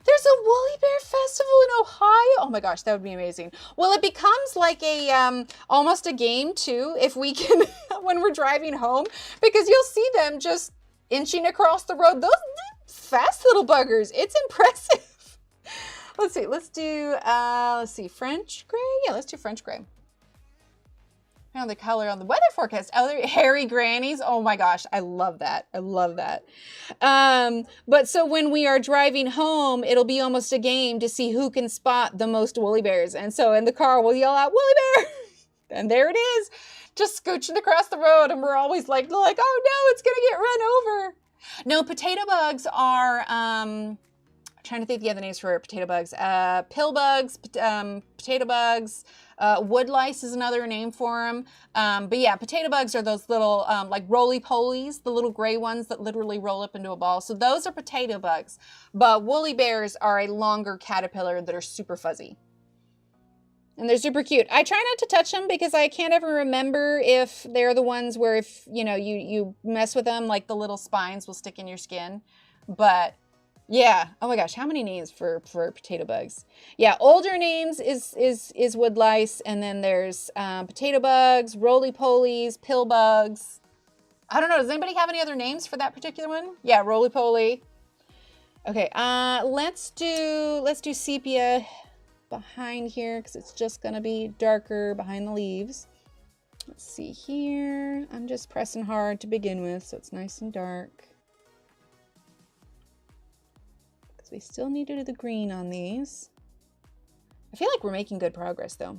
A: There's a woolly bear festival in Ohio. Oh my gosh, that would be amazing. Well, it becomes like a almost a game too, if we can, when we're driving home, because you'll see them just inching across the road. Those fast little buggers. It's impressive. Let's see. Let's do French gray. Yeah, let's do French gray. Found the color on the weather forecast. Oh, they're hairy grannies. Oh my gosh, I love that. I love that. But so when we are driving home, it'll be almost a game to see who can spot the most woolly bears. And so in the car, we'll yell out, woolly bear! And there it is, just scooching across the road. And we're always like, oh no, it's gonna get run over. No, potato bugs are, I'm trying trying to think the other names for potato bugs. Pill bugs, potato bugs, wood lice is another name for them. But yeah, potato bugs are those little like roly-polies, the little gray ones that literally roll up into a ball. So those are potato bugs. But woolly bears are a longer caterpillar that are super fuzzy. And they're super cute. I try not to touch them because I can't ever remember if they're the ones where if, you know, you mess with them, like the little spines will stick in your skin. But yeah. Oh my gosh, how many names for potato bugs? Yeah, older names is wood lice, and then there's potato bugs, roly-polies, pill bugs. I don't know. Does anybody have any other names for that particular one? Yeah, roly-poly. Okay, let's do sepia behind here because it's just gonna be darker behind the leaves. Let's see here. I'm just pressing hard to begin with, so it's nice and dark. Because we still need to do the green on these. I feel like we're making good progress though.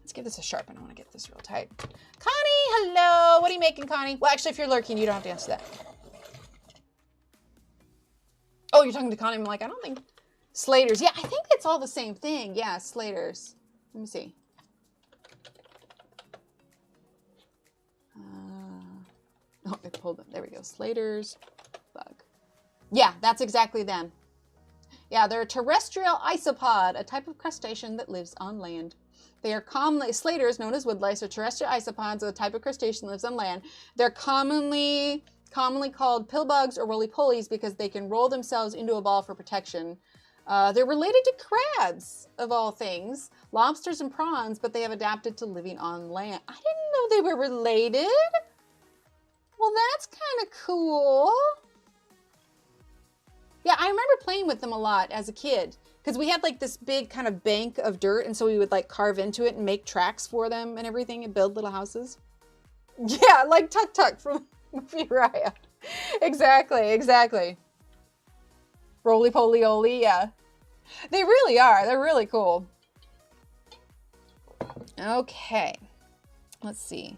A: Let's give this a sharpen. I want to get this real tight. Connie, hello. What are you making, Connie? Well, actually, if you're lurking, you don't have to answer that. Oh, you're talking to Connie. I'm like, I don't think. Slaters. Yeah, I think it's all the same thing. Yeah, slaters. Let me see. Oh, I pulled them. There we go. Slaters. Bug. Yeah, that's exactly them. Yeah, they're a terrestrial isopod, a type of crustacean that lives on land. They are commonly, slaters, known as wood lice, are terrestrial isopods, a type of crustacean that lives on land. They're commonly called pill bugs or roly-polies because they can roll themselves into a ball for protection. They're related to crabs, of all things, lobsters and prawns, but they have adapted to living on land. I didn't know they were related. Well, that's kind of cool. Yeah, I remember playing with them a lot as a kid because we had like this big kind of bank of dirt, and so we would like carve into it and make tracks for them and everything and build little houses. Yeah, like Tuk Tuk from Uriah. Exactly, exactly. Roly-poly-oly, yeah. They really are. They're really cool. Okay. Let's see.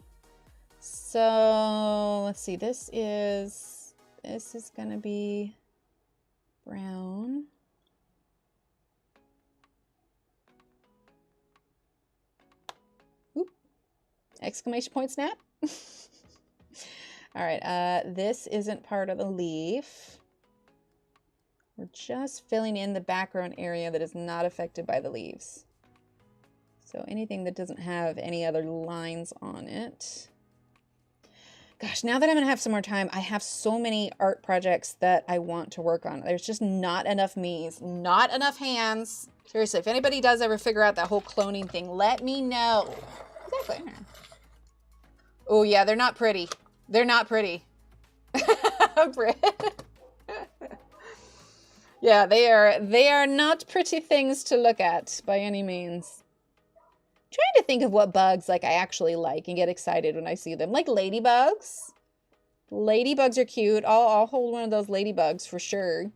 A: So, let's see. This is going to be brown. Oop. Exclamation point snap. All right. This isn't part of the leaf. We're just filling in the background area that is not affected by the leaves. So anything that doesn't have any other lines on it. Gosh, now that I'm going to have some more time, I have so many art projects that I want to work on. There's just not enough me's, not enough hands. Seriously, if anybody does ever figure out that whole cloning thing, let me know. Exactly. Oh yeah, they're not pretty. They're not pretty. Yeah, they are not pretty things to look at by any means. I'm trying to think of what bugs like I actually like and get excited when I see them. Like ladybugs. Ladybugs are cute. I'll hold one of those ladybugs for sure.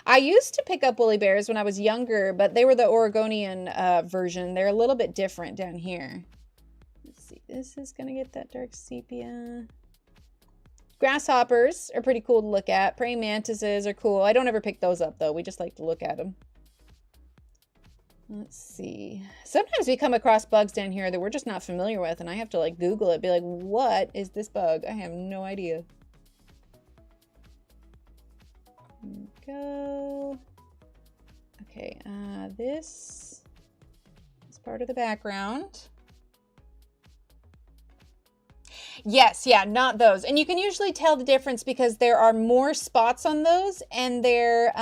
A: I used to pick up woolly bears when I was younger, but they were the Oregonian version. They're a little bit different down here. Let's see. This is going to get that dark sepia. Grasshoppers are pretty cool to look at. Praying mantises are cool. I don't ever pick those up, though. We just like to look at them. Let's see. Sometimes we come across bugs down here that we're just not familiar with, and I have to, like, Google it. Be like, what is this bug? I have no idea. There we go. Okay, this is part of the background. Yes, yeah, not those. And you can usually tell the difference because there are more spots on those, and they're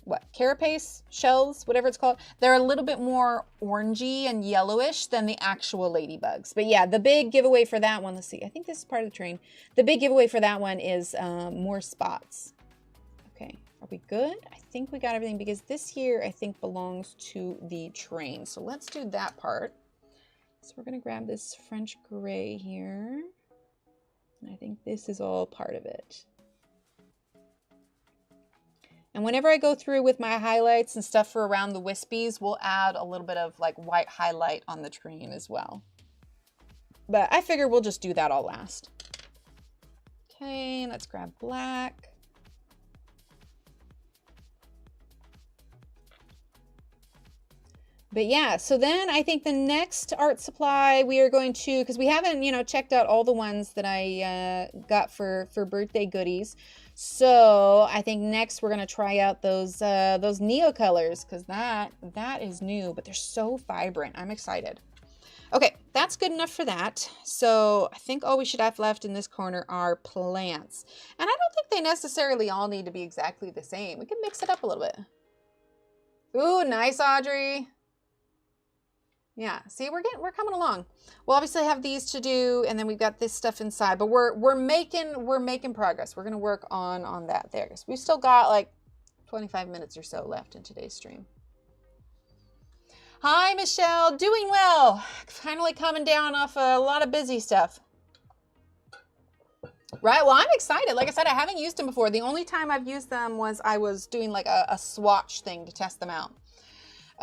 A: what, carapace shells, whatever it's called. They're a little bit more orangey and yellowish than the actual ladybugs. But yeah, the big giveaway for that one, let's see, I think this is part of the train. The big giveaway for that one is more spots. Okay, are we good? I think we got everything because this here I think belongs to the train. So let's do that part. So we're going to grab this French gray here. And I think this is all part of it. And whenever I go through with my highlights and stuff for around the wispies, we'll add a little bit of like white highlight on the train as well. But I figure we'll just do that all last. Okay, let's grab black. But yeah, so then I think the next art supply we are going to, because we haven't, you know, checked out all the ones that I got for birthday goodies. So I think next we're gonna try out those Neo colors, because that is new, but they're so vibrant. I'm excited. Okay, that's good enough for that. So I think all we should have left in this corner are plants, and I don't think they necessarily all need to be exactly the same. We can mix it up a little bit. Ooh, nice, Audrey. Yeah, see, we're coming along. We'll obviously have these to do, and then we've got this stuff inside, but we're making progress. We're gonna work on that there, because we've still got like 25 minutes or so left in today's stream. Hi, Michelle, doing well. Finally coming down off a lot of busy stuff. Right, well, I'm excited. Like I said, I haven't used them before. The only time I've used them was I was doing like a swatch thing to test them out.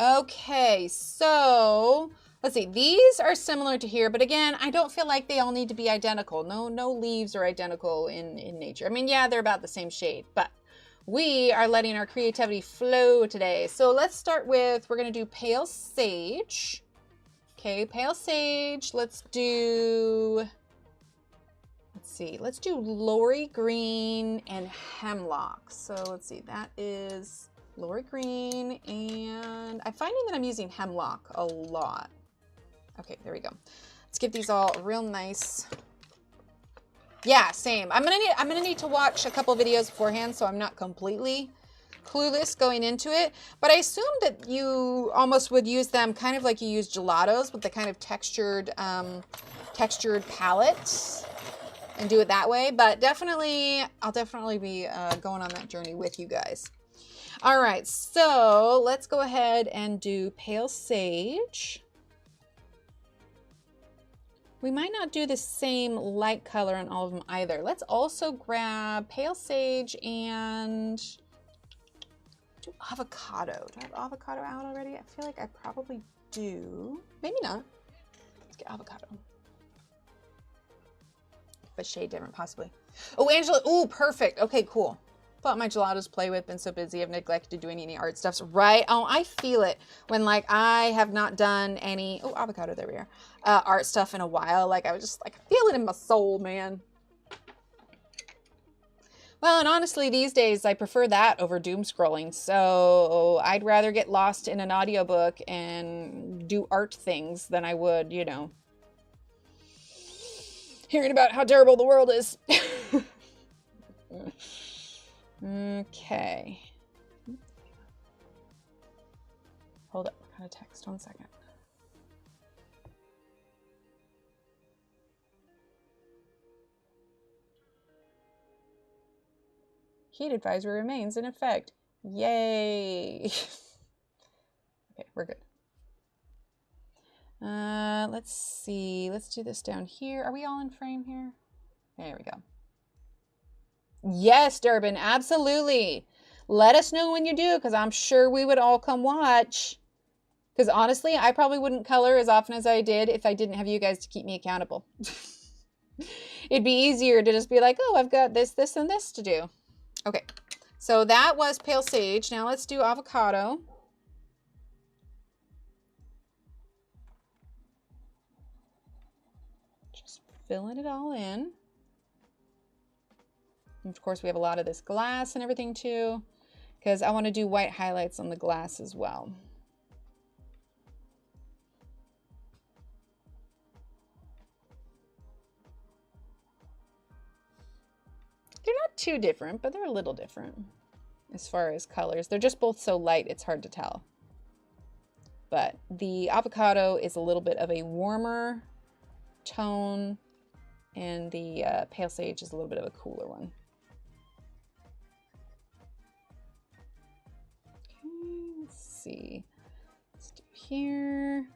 A: Okay, so let's see. These are similar to here, but again, I don't feel like they all need to be identical. No leaves are identical in nature. I mean, yeah, they're about the same shade, but we are letting our creativity flow today. So let's start with, we're going to do pale sage. Okay, pale sage. Let's do Lori green and hemlock. So let's see, that is Lori green, and I'm finding that I'm using hemlock a lot. Okay, there we go. Let's give these all a real nice. Yeah, same. I'm gonna need to watch a couple videos beforehand, so I'm not completely clueless going into it. But I assume that you almost would use them kind of like you use gelatos, with the kind of textured palette, and do it that way. But definitely, I'll definitely be going on that journey with you guys. All right, so let's go ahead and do pale sage. We might not do the same light color on all of them either. Let's also grab pale sage and do avocado. Do I have avocado out already? I feel like I probably do. Maybe not. Let's get avocado. But shade different, possibly. Oh, Angela. Ooh, perfect. Okay, cool. Thought my gelatos play with, been so busy, I've neglected doing any art stuffs. Right? Oh, I feel it when like I have not done any, oh, avocado, there we are, art stuff in a while. Like I was just like, I feel it in my soul, man. Well, and honestly, these days I prefer that over doom scrolling. So I'd rather get lost in an audiobook and do art things than I would, you know, hearing about how terrible the world is. Okay. Hold up, I got a text, 1 second. Heat advisory remains in effect. Yay. Okay, we're good. Let's see. Let's do this down here. Are we all in frame here? There we go. Yes, Durbin, absolutely. Let us know when you do, because I'm sure we would all come watch. Because honestly, I probably wouldn't color as often as I did if I didn't have you guys to keep me accountable. It'd be easier to just be like, oh, I've got this, this, and this to do. Okay, so that was pale sage. Now let's do avocado. Just filling it all in. And of course, we have a lot of this glass and everything too, because I want to do white highlights on the glass as well. They're not too different, but they're a little different as far as colors. They're just both so light, it's hard to tell. But the avocado is a little bit of a warmer tone, and the pale sage is a little bit of a cooler one. Okay, let's see. Let's do here,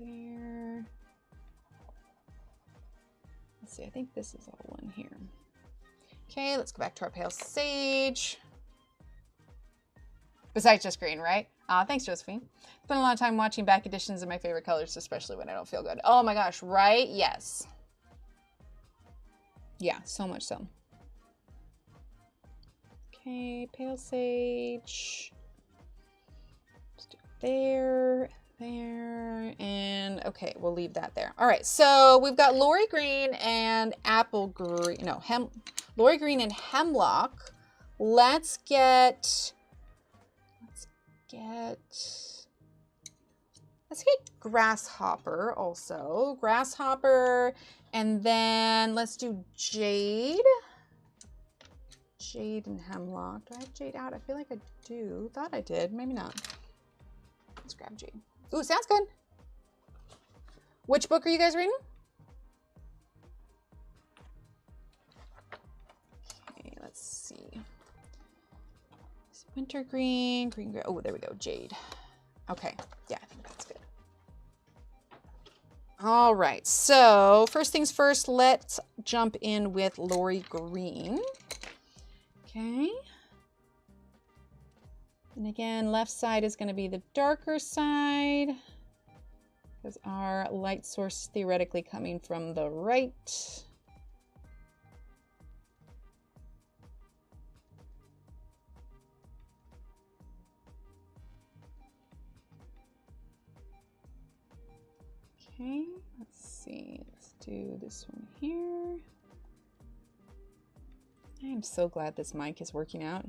A: there. Let's see, I think this is all one here. Okay, let's go back to our pale sage. Besides just green, right? Thanks, Josephine. Spent a lot of time watching back editions of my favorite colors, especially when I don't feel good. Oh my gosh, right? Yes. Yeah, so much so. Okay, pale sage. Let's do there, there, and okay, we'll leave that there. All right, so we've got Lori Green and Apple Green, no, Lori Green and Hemlock. Let's get Grasshopper also. Grasshopper, and then let's do Jade. Jade and Hemlock. Do I have Jade out? I feel like I do. Thought I did. Maybe not. Let's grab Jade. Ooh, sounds good. Which book are you guys reading? Okay, let's see. Wintergreen, green, gray. Oh, there we go. Jade. Okay. Yeah, I think that's good. All right. So first things first, let's jump in with Lori Green. Okay. And again, left side is going to be the darker side because our light source is theoretically coming from the right. Okay, let's see. Let's do this one here. I am so glad this mic is working out.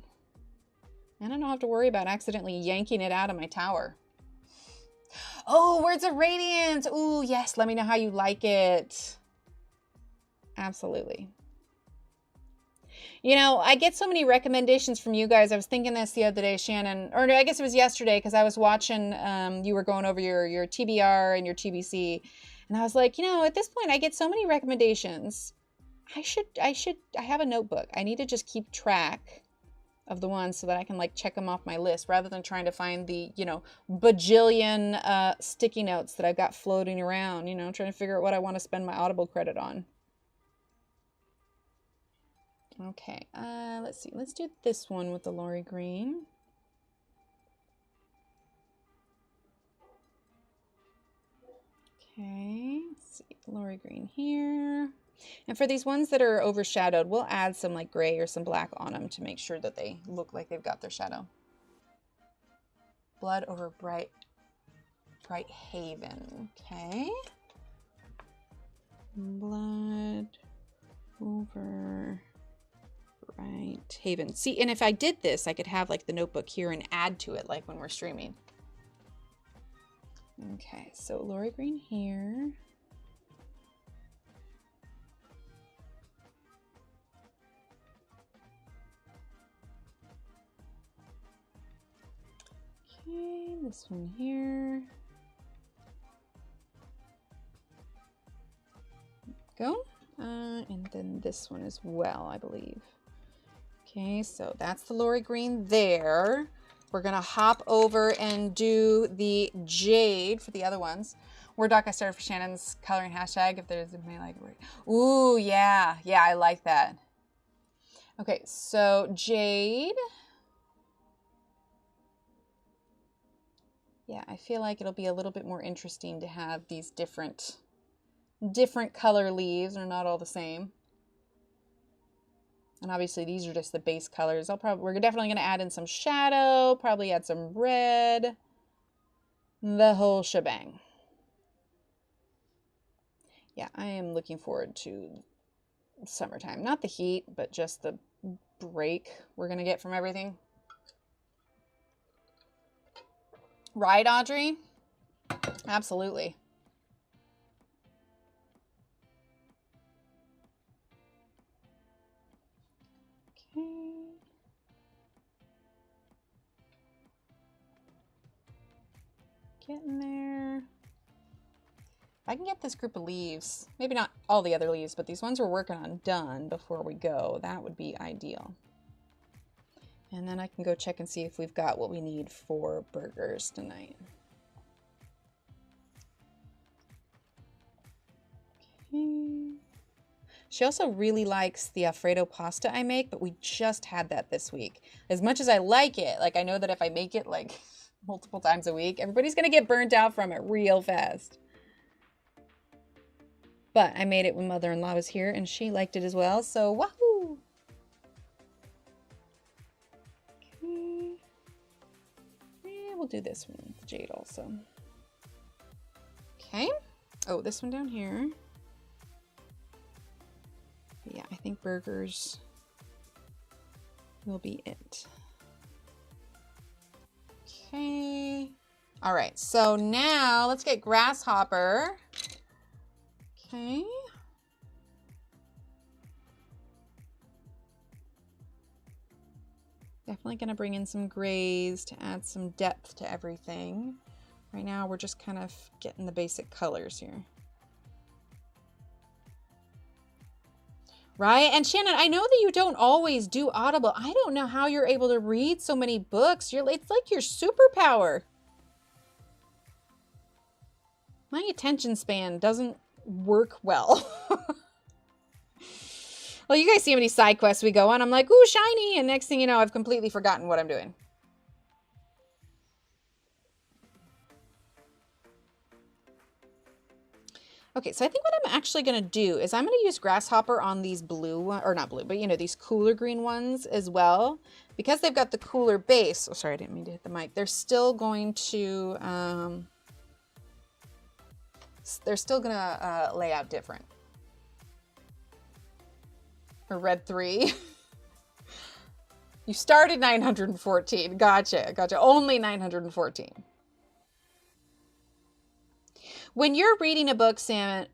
A: And I don't have to worry about accidentally yanking it out of my tower. Oh, Words of Radiance. Ooh, yes. Let me know how you like it. Absolutely. You know, I get so many recommendations from you guys. I was thinking this the other day, Shannon, or I guess it was yesterday because I was watching, you were going over your TBR and your TBC. And I was like, you know, at this point I get so many recommendations. I have a notebook. I need to just keep track of the ones so that I can like check them off my list rather than trying to find the, you know, bajillion sticky notes that I've got floating around, you know, trying to figure out what I want to spend my Audible credit on. Okay, let's see. Let's do this one with the Lori Green. Okay, let's see. Lori Green here. And for these ones that are overshadowed, we'll add some like gray or some black on them to make sure that they look like they've got their shadow. Blood over Bright Haven. Okay. Blood over Bright Haven. See, and if I did this, I could have like the notebook here and add to it like when we're streaming. Okay, so Lori Green here. Okay, this one here. Go. And then this one as well, I believe. Okay, so that's the Lori Green there. We're gonna hop over and do the Jade for the other ones. Word doc I started for Shannon's coloring hashtag. If there's a may like word. Ooh, yeah, I like that. Okay, so Jade. Yeah, I feel like it'll be a little bit more interesting to have these different color leaves. They're not all the same. And obviously these are just the base colors. We're definitely going to add in some shadow, probably add some red, the whole shebang. Yeah, I am looking forward to summertime. Not the heat, but just the break we're going to get from everything. Right, Audrey? Absolutely. Okay. Getting there. If I can get this group of leaves, maybe not all the other leaves, but these ones we're working on done before we go, that would be ideal. And then I can go check and see if we've got what we need for burgers tonight. Okay. She also really likes the Alfredo pasta I make, but we just had that this week. As much as I like it, like I know that if I make it like multiple times a week, everybody's gonna get burnt out from it real fast. But I made it when mother-in-law was here and she liked it as well, so wahoo! Okay. Yeah, we'll do this one. jade also. Okay. Oh, this one down here. But yeah, I think burgers will be it. Okay. All right, so now let's get grasshopper. Okay. Definitely going to bring in some grays to add some depth to everything. Right now, we're just kind of getting the basic colors here. Right? And Shannon, I know that you don't always do Audible. I don't know how you're able to read so many books. It's like your superpower. My attention span doesn't work well. Well, you guys see how many side quests we go on. I'm like, ooh, shiny. And next thing you know, I've completely forgotten what I'm doing. Okay, so I think what I'm actually going to do is I'm going to use grasshopper on these blue, or not blue, but you know, these cooler green ones as well. Because they've got the cooler base. Oh, sorry, I didn't mean to hit the mic. They're still going to, lay out different. For red 3. You started 914. Gotcha. Only 914. When you're reading a book, Salmon,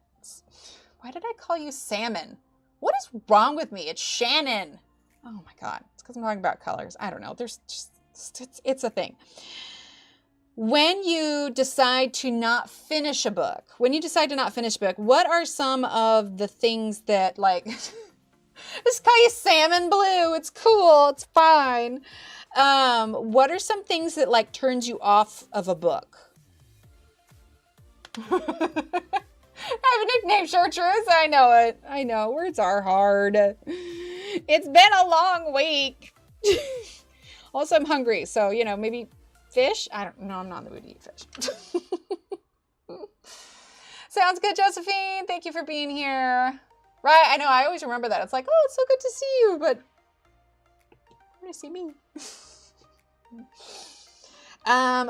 A: why did I call you Salmon? What is wrong with me? It's Shannon. Oh my God. It's because I'm talking about colors. I don't know. There's just, it's a thing. When you decide to not finish a book, what are some of the things that like... Just call you salmon blue. It's cool. It's fine. What are some things that like turns you off of a book? I have a nickname, Chartreuse. I know it. I know. Words are hard. It's been a long week. Also, I'm hungry. So, you know, maybe fish? I don't know. I'm not in the mood to eat fish. Sounds good, Josephine. Thank you for being here. Right, I know, I always remember that. It's like, oh, it's so good to see you, but you're gonna see me.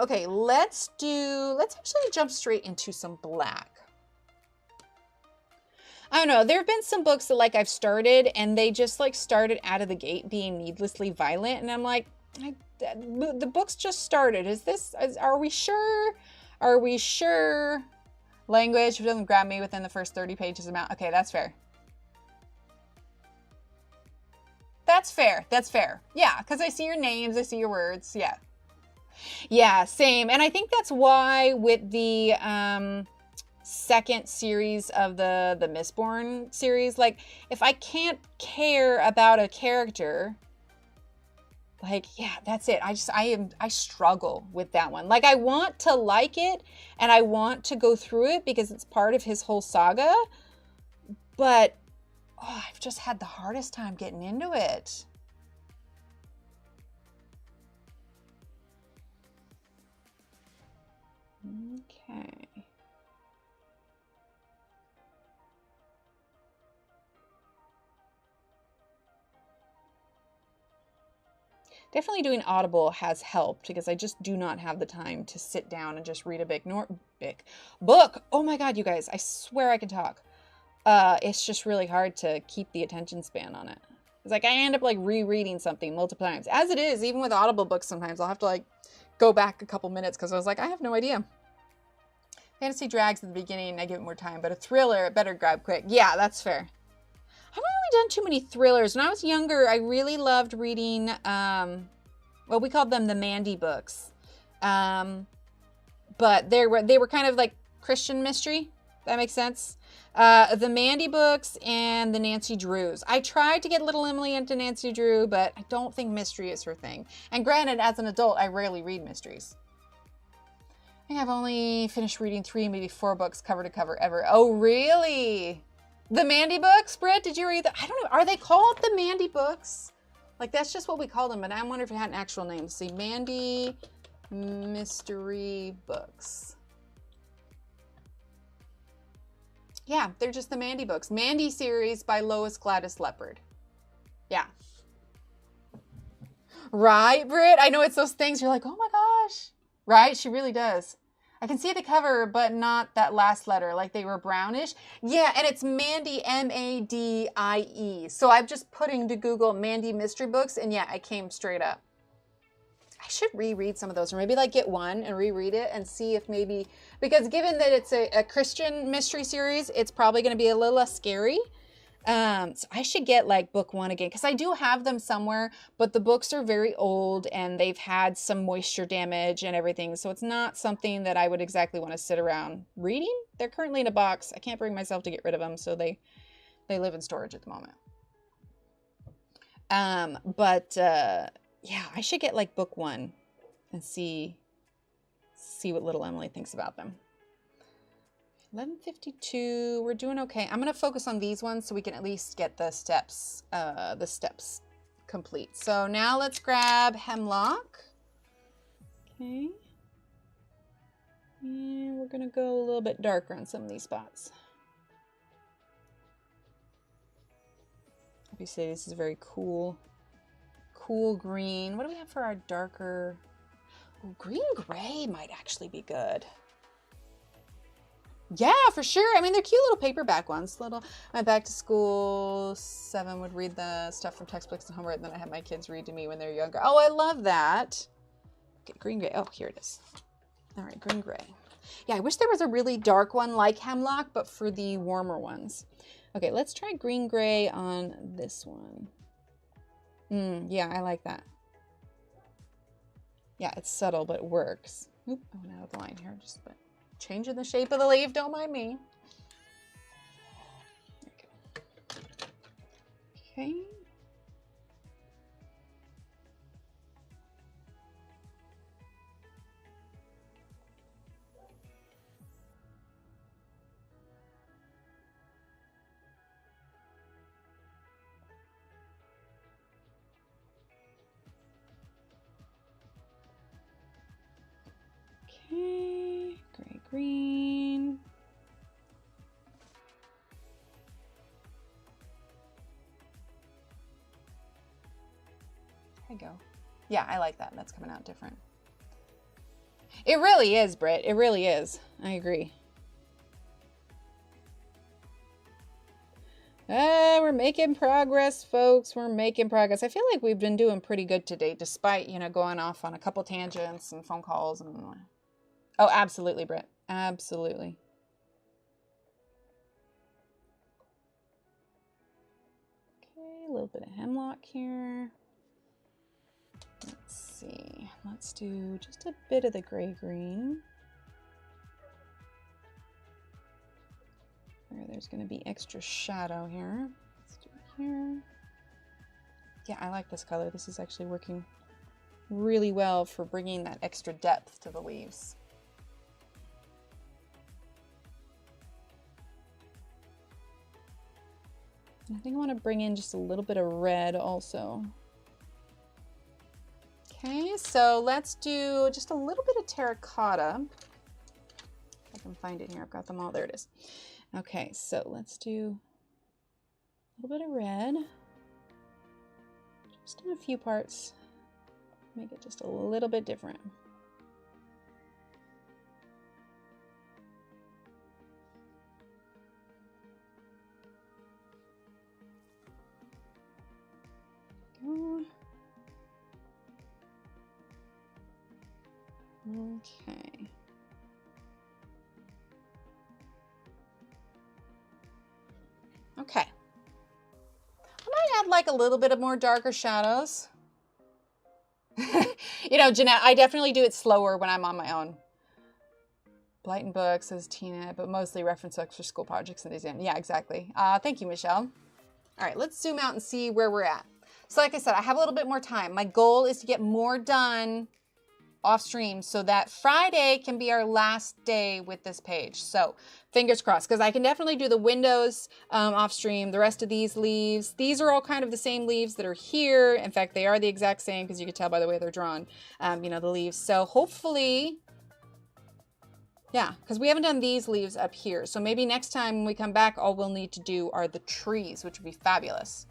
A: Okay, let's actually jump straight into some black. I don't know, there have been some books that like I've started and they just like started out of the gate being needlessly violent. And I'm like, the book's just started. Are we sure? Are we sure? Language doesn't grab me within the first 30 pages amount. Okay, that's fair. That's fair. That's fair. Yeah, because I see your names, I see your words. Yeah. Yeah, same. And I think that's why with the second series of the Mistborn series, like if I can't care about a character, like, yeah, that's it. I struggle with that one. Like I want to like it and I want to go through it because it's part of his whole saga, but oh, I've just had the hardest time getting into it. Okay. Definitely doing Audible has helped because I just do not have the time to sit down and just read a big book. Oh my God, you guys, I swear I can talk. It's just really hard to keep the attention span on it. It's like I end up like rereading something multiple times. As it is, even with Audible books, sometimes I'll have to like go back a couple minutes because I was like, I have no idea. Fantasy drags at the beginning, I give it more time, but a thriller, it better grab quick. Yeah, that's fair. I haven't really done too many thrillers. When I was younger, I really loved reading, well, we called them the Mandy books. But they were kind of like Christian mystery. That makes sense. The Mandy books and the Nancy Drews. I tried to get little Emily into Nancy Drew, but I don't think mystery is her thing. And granted, as an adult, I rarely read mysteries. I think I've only finished reading 3, maybe 4 books cover to cover ever. Oh, really? The Mandy books, Britt? Did you read that? I don't know. Are they called the Mandy books? Like, that's just what we call them, but I wonder if it had an actual name. See, Mandy mystery books. Yeah, they're just the Mandy books. Mandy series by Lois Gladys Leopard. Yeah. Right, Britt? I know it's those things. You're like, oh my gosh. Right? She really does. I can see the cover, but not that last letter, like they were brownish. Yeah, and it's Mandie, M-A-D-I-E. So I'm just putting to Google Mandie mystery books, and yeah, I came straight up. I should reread some of those, or maybe like get one and reread it and see if maybe, because given that it's a Christian mystery series, it's probably going to be a little less scary. So I should get like book one again, because I do have them somewhere, but the books are very old and they've had some moisture damage and everything. So it's not something that I would exactly want to sit around reading. They're currently in a box. I can't bring myself to get rid of them. So they live in storage at the moment. Yeah, I should get like book one and see what little Emily thinks about them. 11:52, we're doing okay. I'm gonna focus on these ones so we can at least get the steps complete. So now let's grab Hemlock. Okay. And we're gonna go a little bit darker on some of these spots. Obviously this is a very cool green. What do we have for our darker? Ooh, green gray might actually be good. Yeah, for sure. I mean, they're cute little paperback ones. My back to school 7 would read the stuff from textbooks and homework, and then I had my kids read to me when they're younger. Oh, I love that. Okay, green gray. Oh, here it is. All right, green gray. Yeah, I wish there was a really dark one like Hemlock, but for the warmer ones. Okay, let's try green gray on this one. Yeah, I like that. Yeah, it's subtle, but it works. Oop, I went out of the line here. Just changing the shape of the leaf, don't mind me. Okay. Okay, gray, green. There you go. Yeah, I like that. That's coming out different. It really is, Britt. It really is. I agree. We're making progress, folks. We're making progress. I feel like we've been doing pretty good today, despite, you know, going off on a couple tangents and phone calls and... Oh, absolutely, Britt. Absolutely. Okay, a little bit of Hemlock here. Let's see. Let's do just a bit of the gray-green. Where there's going to be extra shadow here. Let's do it here. Yeah, I like this color. This is actually working really well for bringing that extra depth to the leaves. I think I want to bring in just a little bit of red also. Okay, so let's do just a little bit of terracotta. If I can find it here, I've got them all. There it is. Okay, so let's do a little bit of red. Just in a few parts. Make it just a little bit different. Okay. Okay. I might add like a little bit of more darker shadows. You know, Jeanette, I definitely do it slower when I'm on my own. Blighton Books, says Tina, but mostly reference books for school projects and exam. Yeah, exactly. Thank you, Michelle. All right, let's zoom out and see where we're at. So like I said, I have a little bit more time. My goal is to get more done off stream so that Friday can be our last day with this page. So fingers crossed, because I can definitely do the windows off stream. The rest of these leaves, these are all kind of the same leaves that are here. In fact, they are the exact same because you can tell by the way they're drawn, you know, the leaves. So hopefully, yeah, because we haven't done these leaves up here. So maybe next time when we come back, all we'll need to do are the trees, which would be fabulous.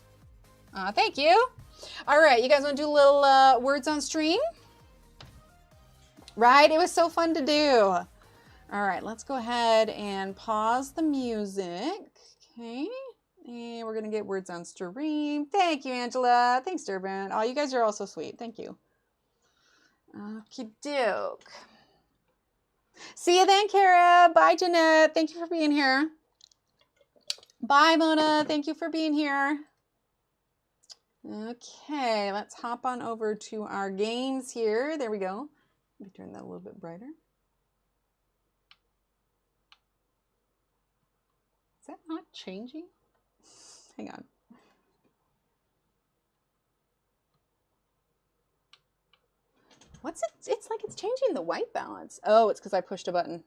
A: Thank you. All right, you guys want to do a little words on stream? Right? It was so fun to do. All right, let's go ahead and pause the music. Okay. And we're going to get words on stream. Thank you, Angela. Thanks, Durban. Oh, you guys are all so sweet. Thank you. Okie doke. See you then, Kara. Bye, Jeanette. Thank you for being here. Bye, Mona. Thank you for being here. Okay, let's hop on over to our games here. There we go. Let me turn that a little bit brighter. Is that not changing? Hang on. What's it? It's like it's changing the white balance. Oh, it's because I pushed a button.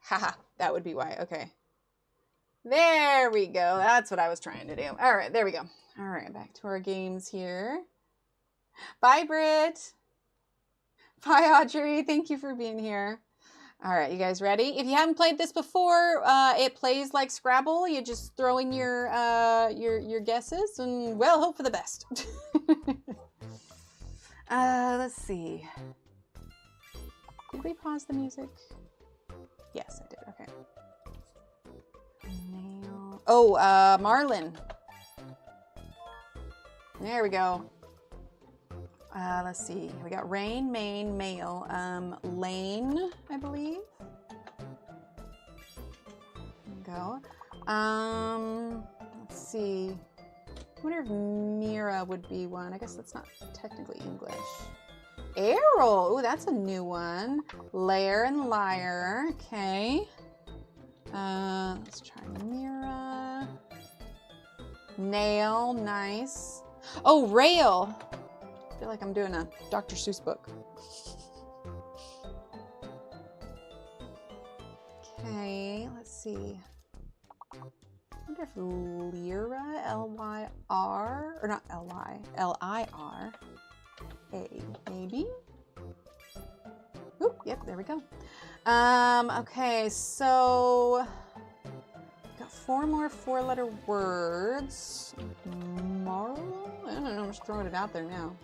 A: Haha, that would be why. Okay. There we go. That's what I was trying to do. All right, there we go. All right, back to our games here. Bye, Britt. Bye, Audrey. Thank you for being here. All right, you guys ready? If you haven't played this before, it plays like Scrabble. You just throw in your guesses and, well, hope for the best. Let's see. Did we pause the music? Yes, I did. Okay. Nail. Oh, Marlin. There we go. Let's see. We got rain, main, male. Lane, I believe. There we go. Let's see. I wonder if Mira would be one. I guess that's not technically English. Errol. Ooh, that's a new one. Lair and liar. Okay. Let's try Mira. Nail. Nice. Oh, rail. I feel like I'm doing a Dr. Seuss book. Okay, let's see. I wonder if Lyra, L-Y-R, or not L-I, L-I-R-A, maybe? Oop, yep, there we go. Okay, so got 4 more 4-letter words. Marl? I don't know, I'm just throwing it out there now.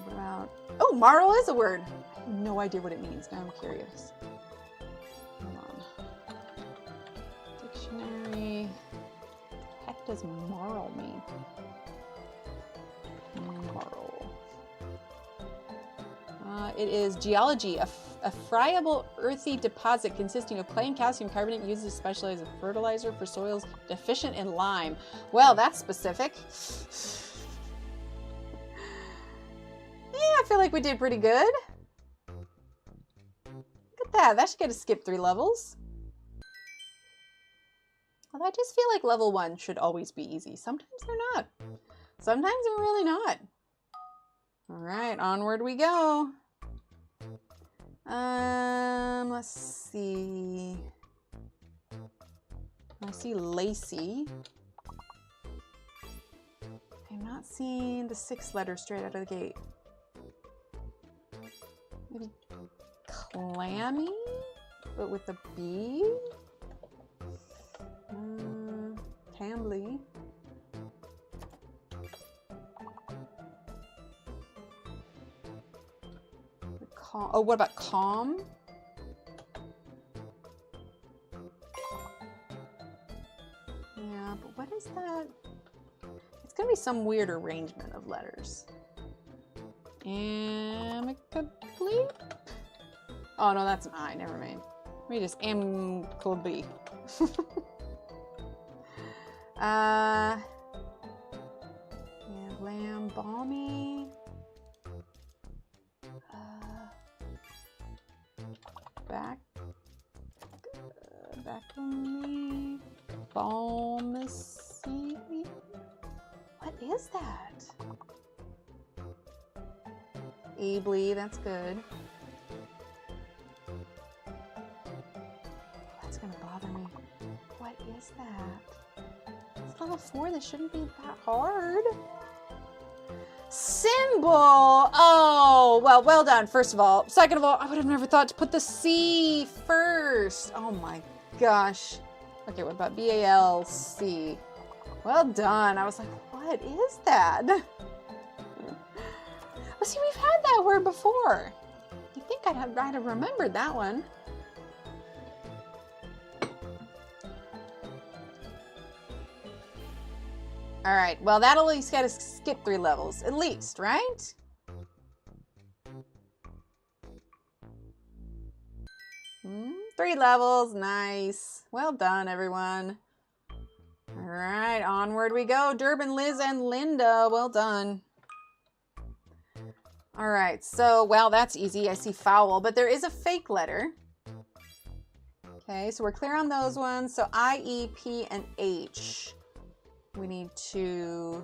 A: What about, oh, marl is a word. I have no idea what it means, now I'm curious. Hold on. Dictionary. What the heck does marl mean? Marl. It is geology, a friable earthy deposit consisting of clay and calcium carbonate used especially as a fertilizer for soils deficient in lime. Well, that's specific. Yeah, I feel like we did pretty good. Look at that. That should get us skip 3 levels. Although I just feel like level 1 should always be easy. Sometimes they're not. Sometimes they're really not. All right, onward we go. Let's see. I see Lacey. I'm not seeing the 6th letter straight out of the gate. Maybe clammy, but with a B. Tambly. Oh, what about calm? Yeah, but what is that? It's gonna be some weird arrangement of letters. Amicably? Oh no, that's an I, never mind. Let me just amicably. Yeah, lamb, balmy. Back on me. Balmacy. What is that? Ably, that's good. That's gonna bother me. What is that? It's level 4, this shouldn't be that hard. Symbol! Oh, well done, first of all. Second of all, I would have never thought to put the C first. Oh my gosh. Okay, what about B-A-L-C? Well done. I was like, what is that? Well, see, we've had that word before. I think I'd have remembered that one. All right, well, that'll at least get us skip 3 levels, at least, right? Three levels, nice. Well done, everyone. All right, onward we go. Durbin, Liz, and Linda, well done. All right, so, well, that's easy. I see foul, but there is a fake letter. Okay, so we're clear on those ones. So I, E, P, and H. We need to,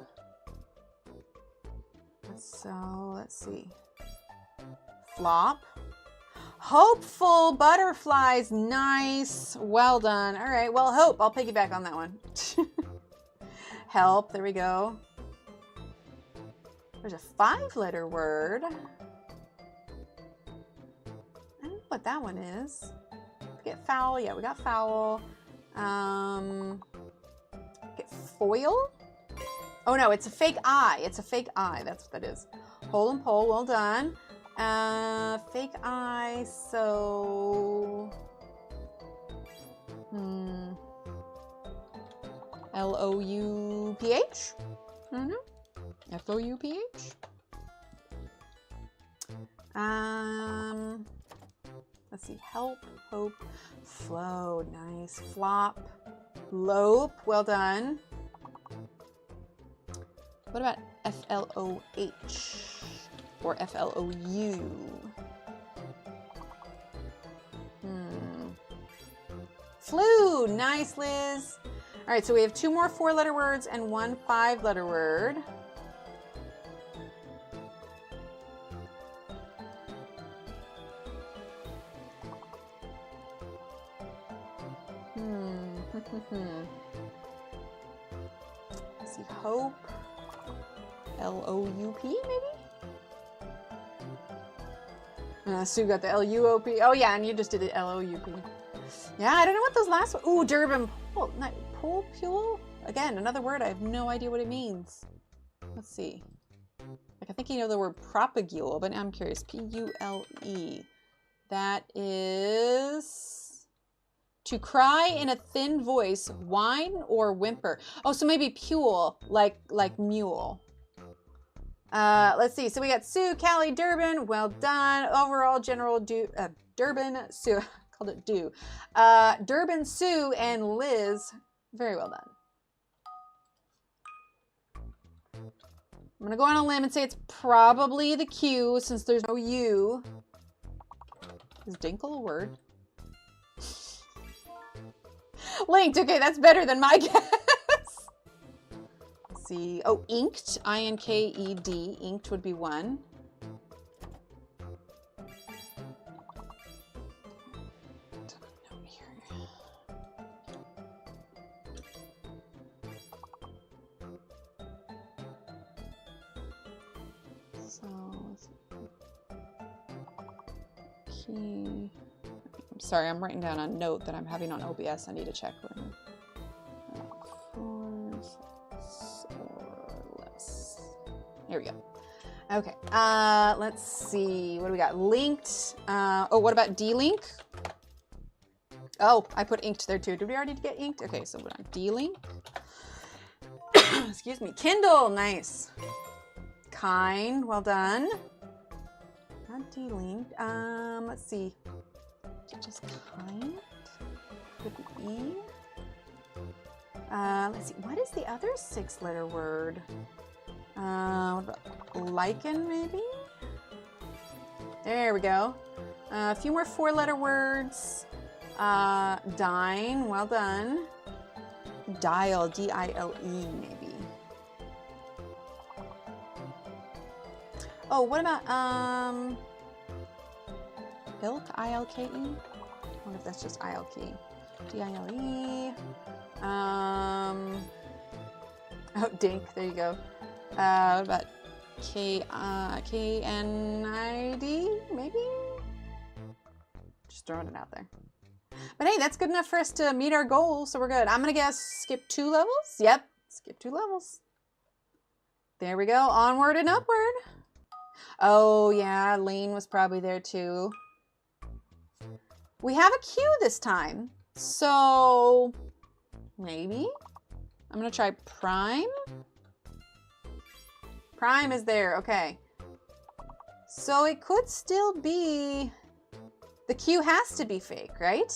A: so let's see. Flop. Hopeful butterflies, nice. Well done. All right, well, hope. I'll piggyback on that one. Help, there we go. There's a 5-letter word. I don't know what that one is. Get foul, yeah, we got foul. Get foil? Oh no, it's a fake eye. It's a fake eye, that's what that is. Hole and pole, well done. Fake eye, so... L-O-U-P-H? I don't know. F-O-U-P-H? Let's see. Help, hope, flow, nice. Flop, lope, well done. What about F-L-O-H or F-L-O-U? Flew, nice, Liz. All right, so we have 2 more 4-letter words and 1 5-letter word. Let's see, hope. L-O-U-P, maybe? Sue got the L-U-O-P. Oh, yeah, and you just did the L-O-U-P. Yeah, I don't know what those last ones. Ooh, Durbin. Pole? Again, another word. I have no idea what it means. Let's see. Like, I think you know the word propagule, but I'm curious. P-U-L-E. That is to cry in a thin voice, whine or whimper. Oh, so maybe pule, like mule. Let's see. So we got Sue, Callie, Durbin. Well done. Overall, general Durbin, Sue. Called it do. Durbin, Sue, and Liz. Very well done. I'm going to go on a limb and say it's probably the Q since there's no U. Is dinkle a word? Linked. Okay, that's better than my guess. Let's see. Oh, inked. I-N-K-E-D. Inked would be 1. I'm sorry, I'm writing down a note that I'm having on OBS. I need to check. 4, 6, or less. Here we go. Okay, let's see. What do we got? Linked. Oh, what about D-link? Oh, I put inked there too. Did we already get inked? Okay, so what on D-link? Excuse me. Kindle, nice. Kind, well done. Not D-linked. Let's see. Just kind with the E. Let's see. What is the other 6-letter word? What about lichen, maybe? There we go. A few more 4-letter words. Dine, well done. Dial, D-I-L-E, maybe. Oh, what about, ilk, I-L-K-E? I wonder if that's just I-L-K. D-I-L-E. Oh, dink, there you go. What about K-N-I-D, maybe? Just throwing it out there. But hey, that's good enough for us to meet our goal, so we're good. I'm gonna guess skip 2 levels. Yep, skip 2 levels. There we go, onward and upward. Oh yeah, Lane was probably there too. We have a Q this time, so maybe I'm gonna try Prime. Prime is there, okay. So it could still be, the Q has to be fake, right?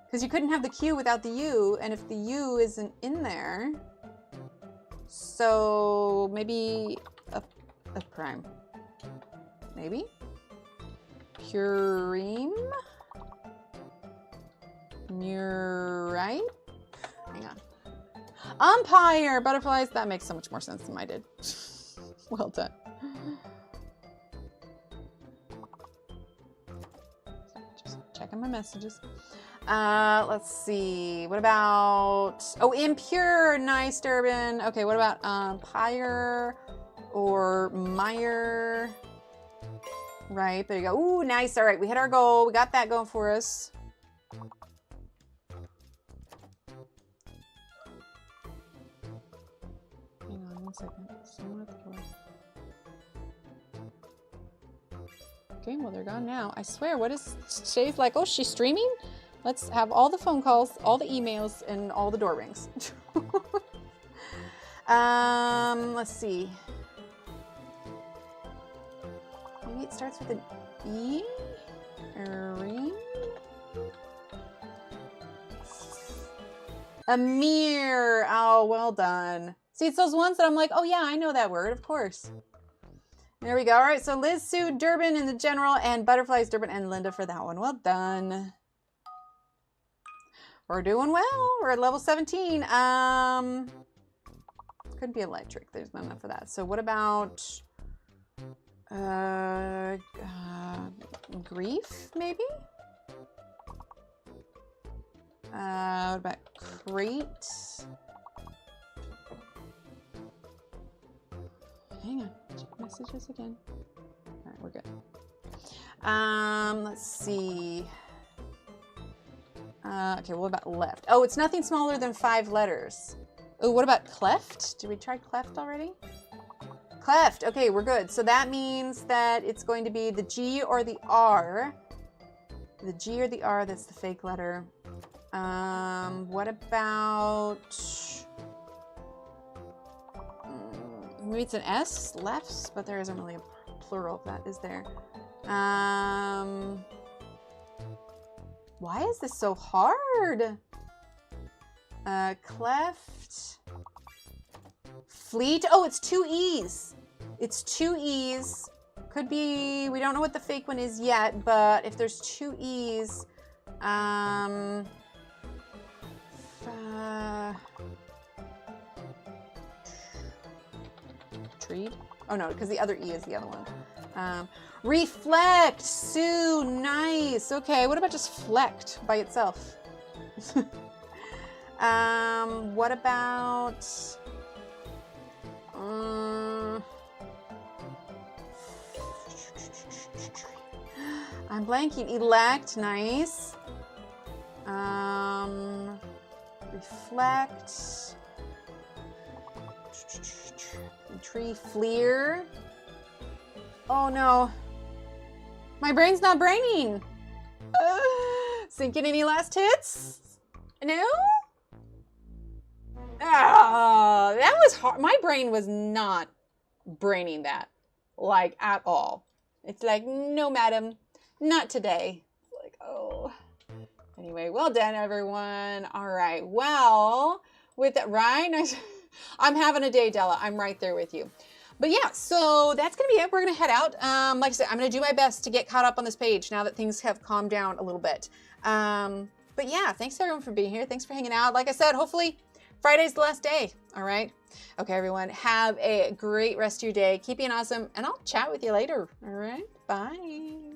A: Because you couldn't have the Q without the U, and if the U isn't in there, so maybe a Prime. Maybe? Pureem? Murite? Hang on. Umpire! Butterflies, that makes so much more sense than I did. Well done. Just checking my messages. Let's see. What about... Oh, impure. Nice, Durbin. Okay, what about Pyre or Meyer? Right, there you go. Ooh, nice. All right, we hit our goal. We got that going for us. Hang on 1 second. Someone at the door. Okay, well, they're gone now. I swear, what is... Shay's like, oh, she's streaming? Let's have all the phone calls, all the emails, and all the door rings. Let's see. Maybe it starts with an E? Amir. Oh, well done. See, it's those ones that I'm like, oh yeah, I know that word, of course. There we go. All right, so Liz, Sue, Durbin in the general, and Butterflies, Durbin, and Linda for that one. Well done. We're doing well. We're at level 17. Could be electric. There's not enough for that. So what about grief, maybe? What about crate? Hang on. Check messages again. All right, we're good. Let's see. Okay, what about left? Oh, it's nothing smaller than 5 letters. Oh, what about cleft? Did we try cleft already? Cleft. Okay, we're good. So that means that it's going to be the G or the R. The G or the R, that's the fake letter. What about... maybe it's an S? Lefts? But there isn't really a plural of that, is there? Why is this so hard? Cleft. Fleet. Oh, it's 2 E's. It's 2 E's. Could be, we don't know what the fake one is yet, but if there's 2 E's, treat? Oh no, because the other E is the other one. Reflect, Sue, nice. Okay, what about just flecked by itself? What about... I'm blanking. Elect, nice. Reflect. Tree, fleer. Oh no. My brain's not braining. Sinking any last hits? No? That was hard. My brain was not braining that, like, at all. It's like, no, madam, not today. Like, oh. Anyway, well done, everyone. All right. Well, with that, right? I'm having a day, Della. I'm right there with you. But yeah, so that's going to be it. We're going to head out. Like I said, I'm going to do my best to get caught up on this page now that things have calmed down a little bit. But yeah, thanks everyone for being here. Thanks for hanging out. Like I said, hopefully Friday's the last day. All right. Okay, everyone. Have a great rest of your day. Keep being awesome. And I'll chat with you later. All right. Bye.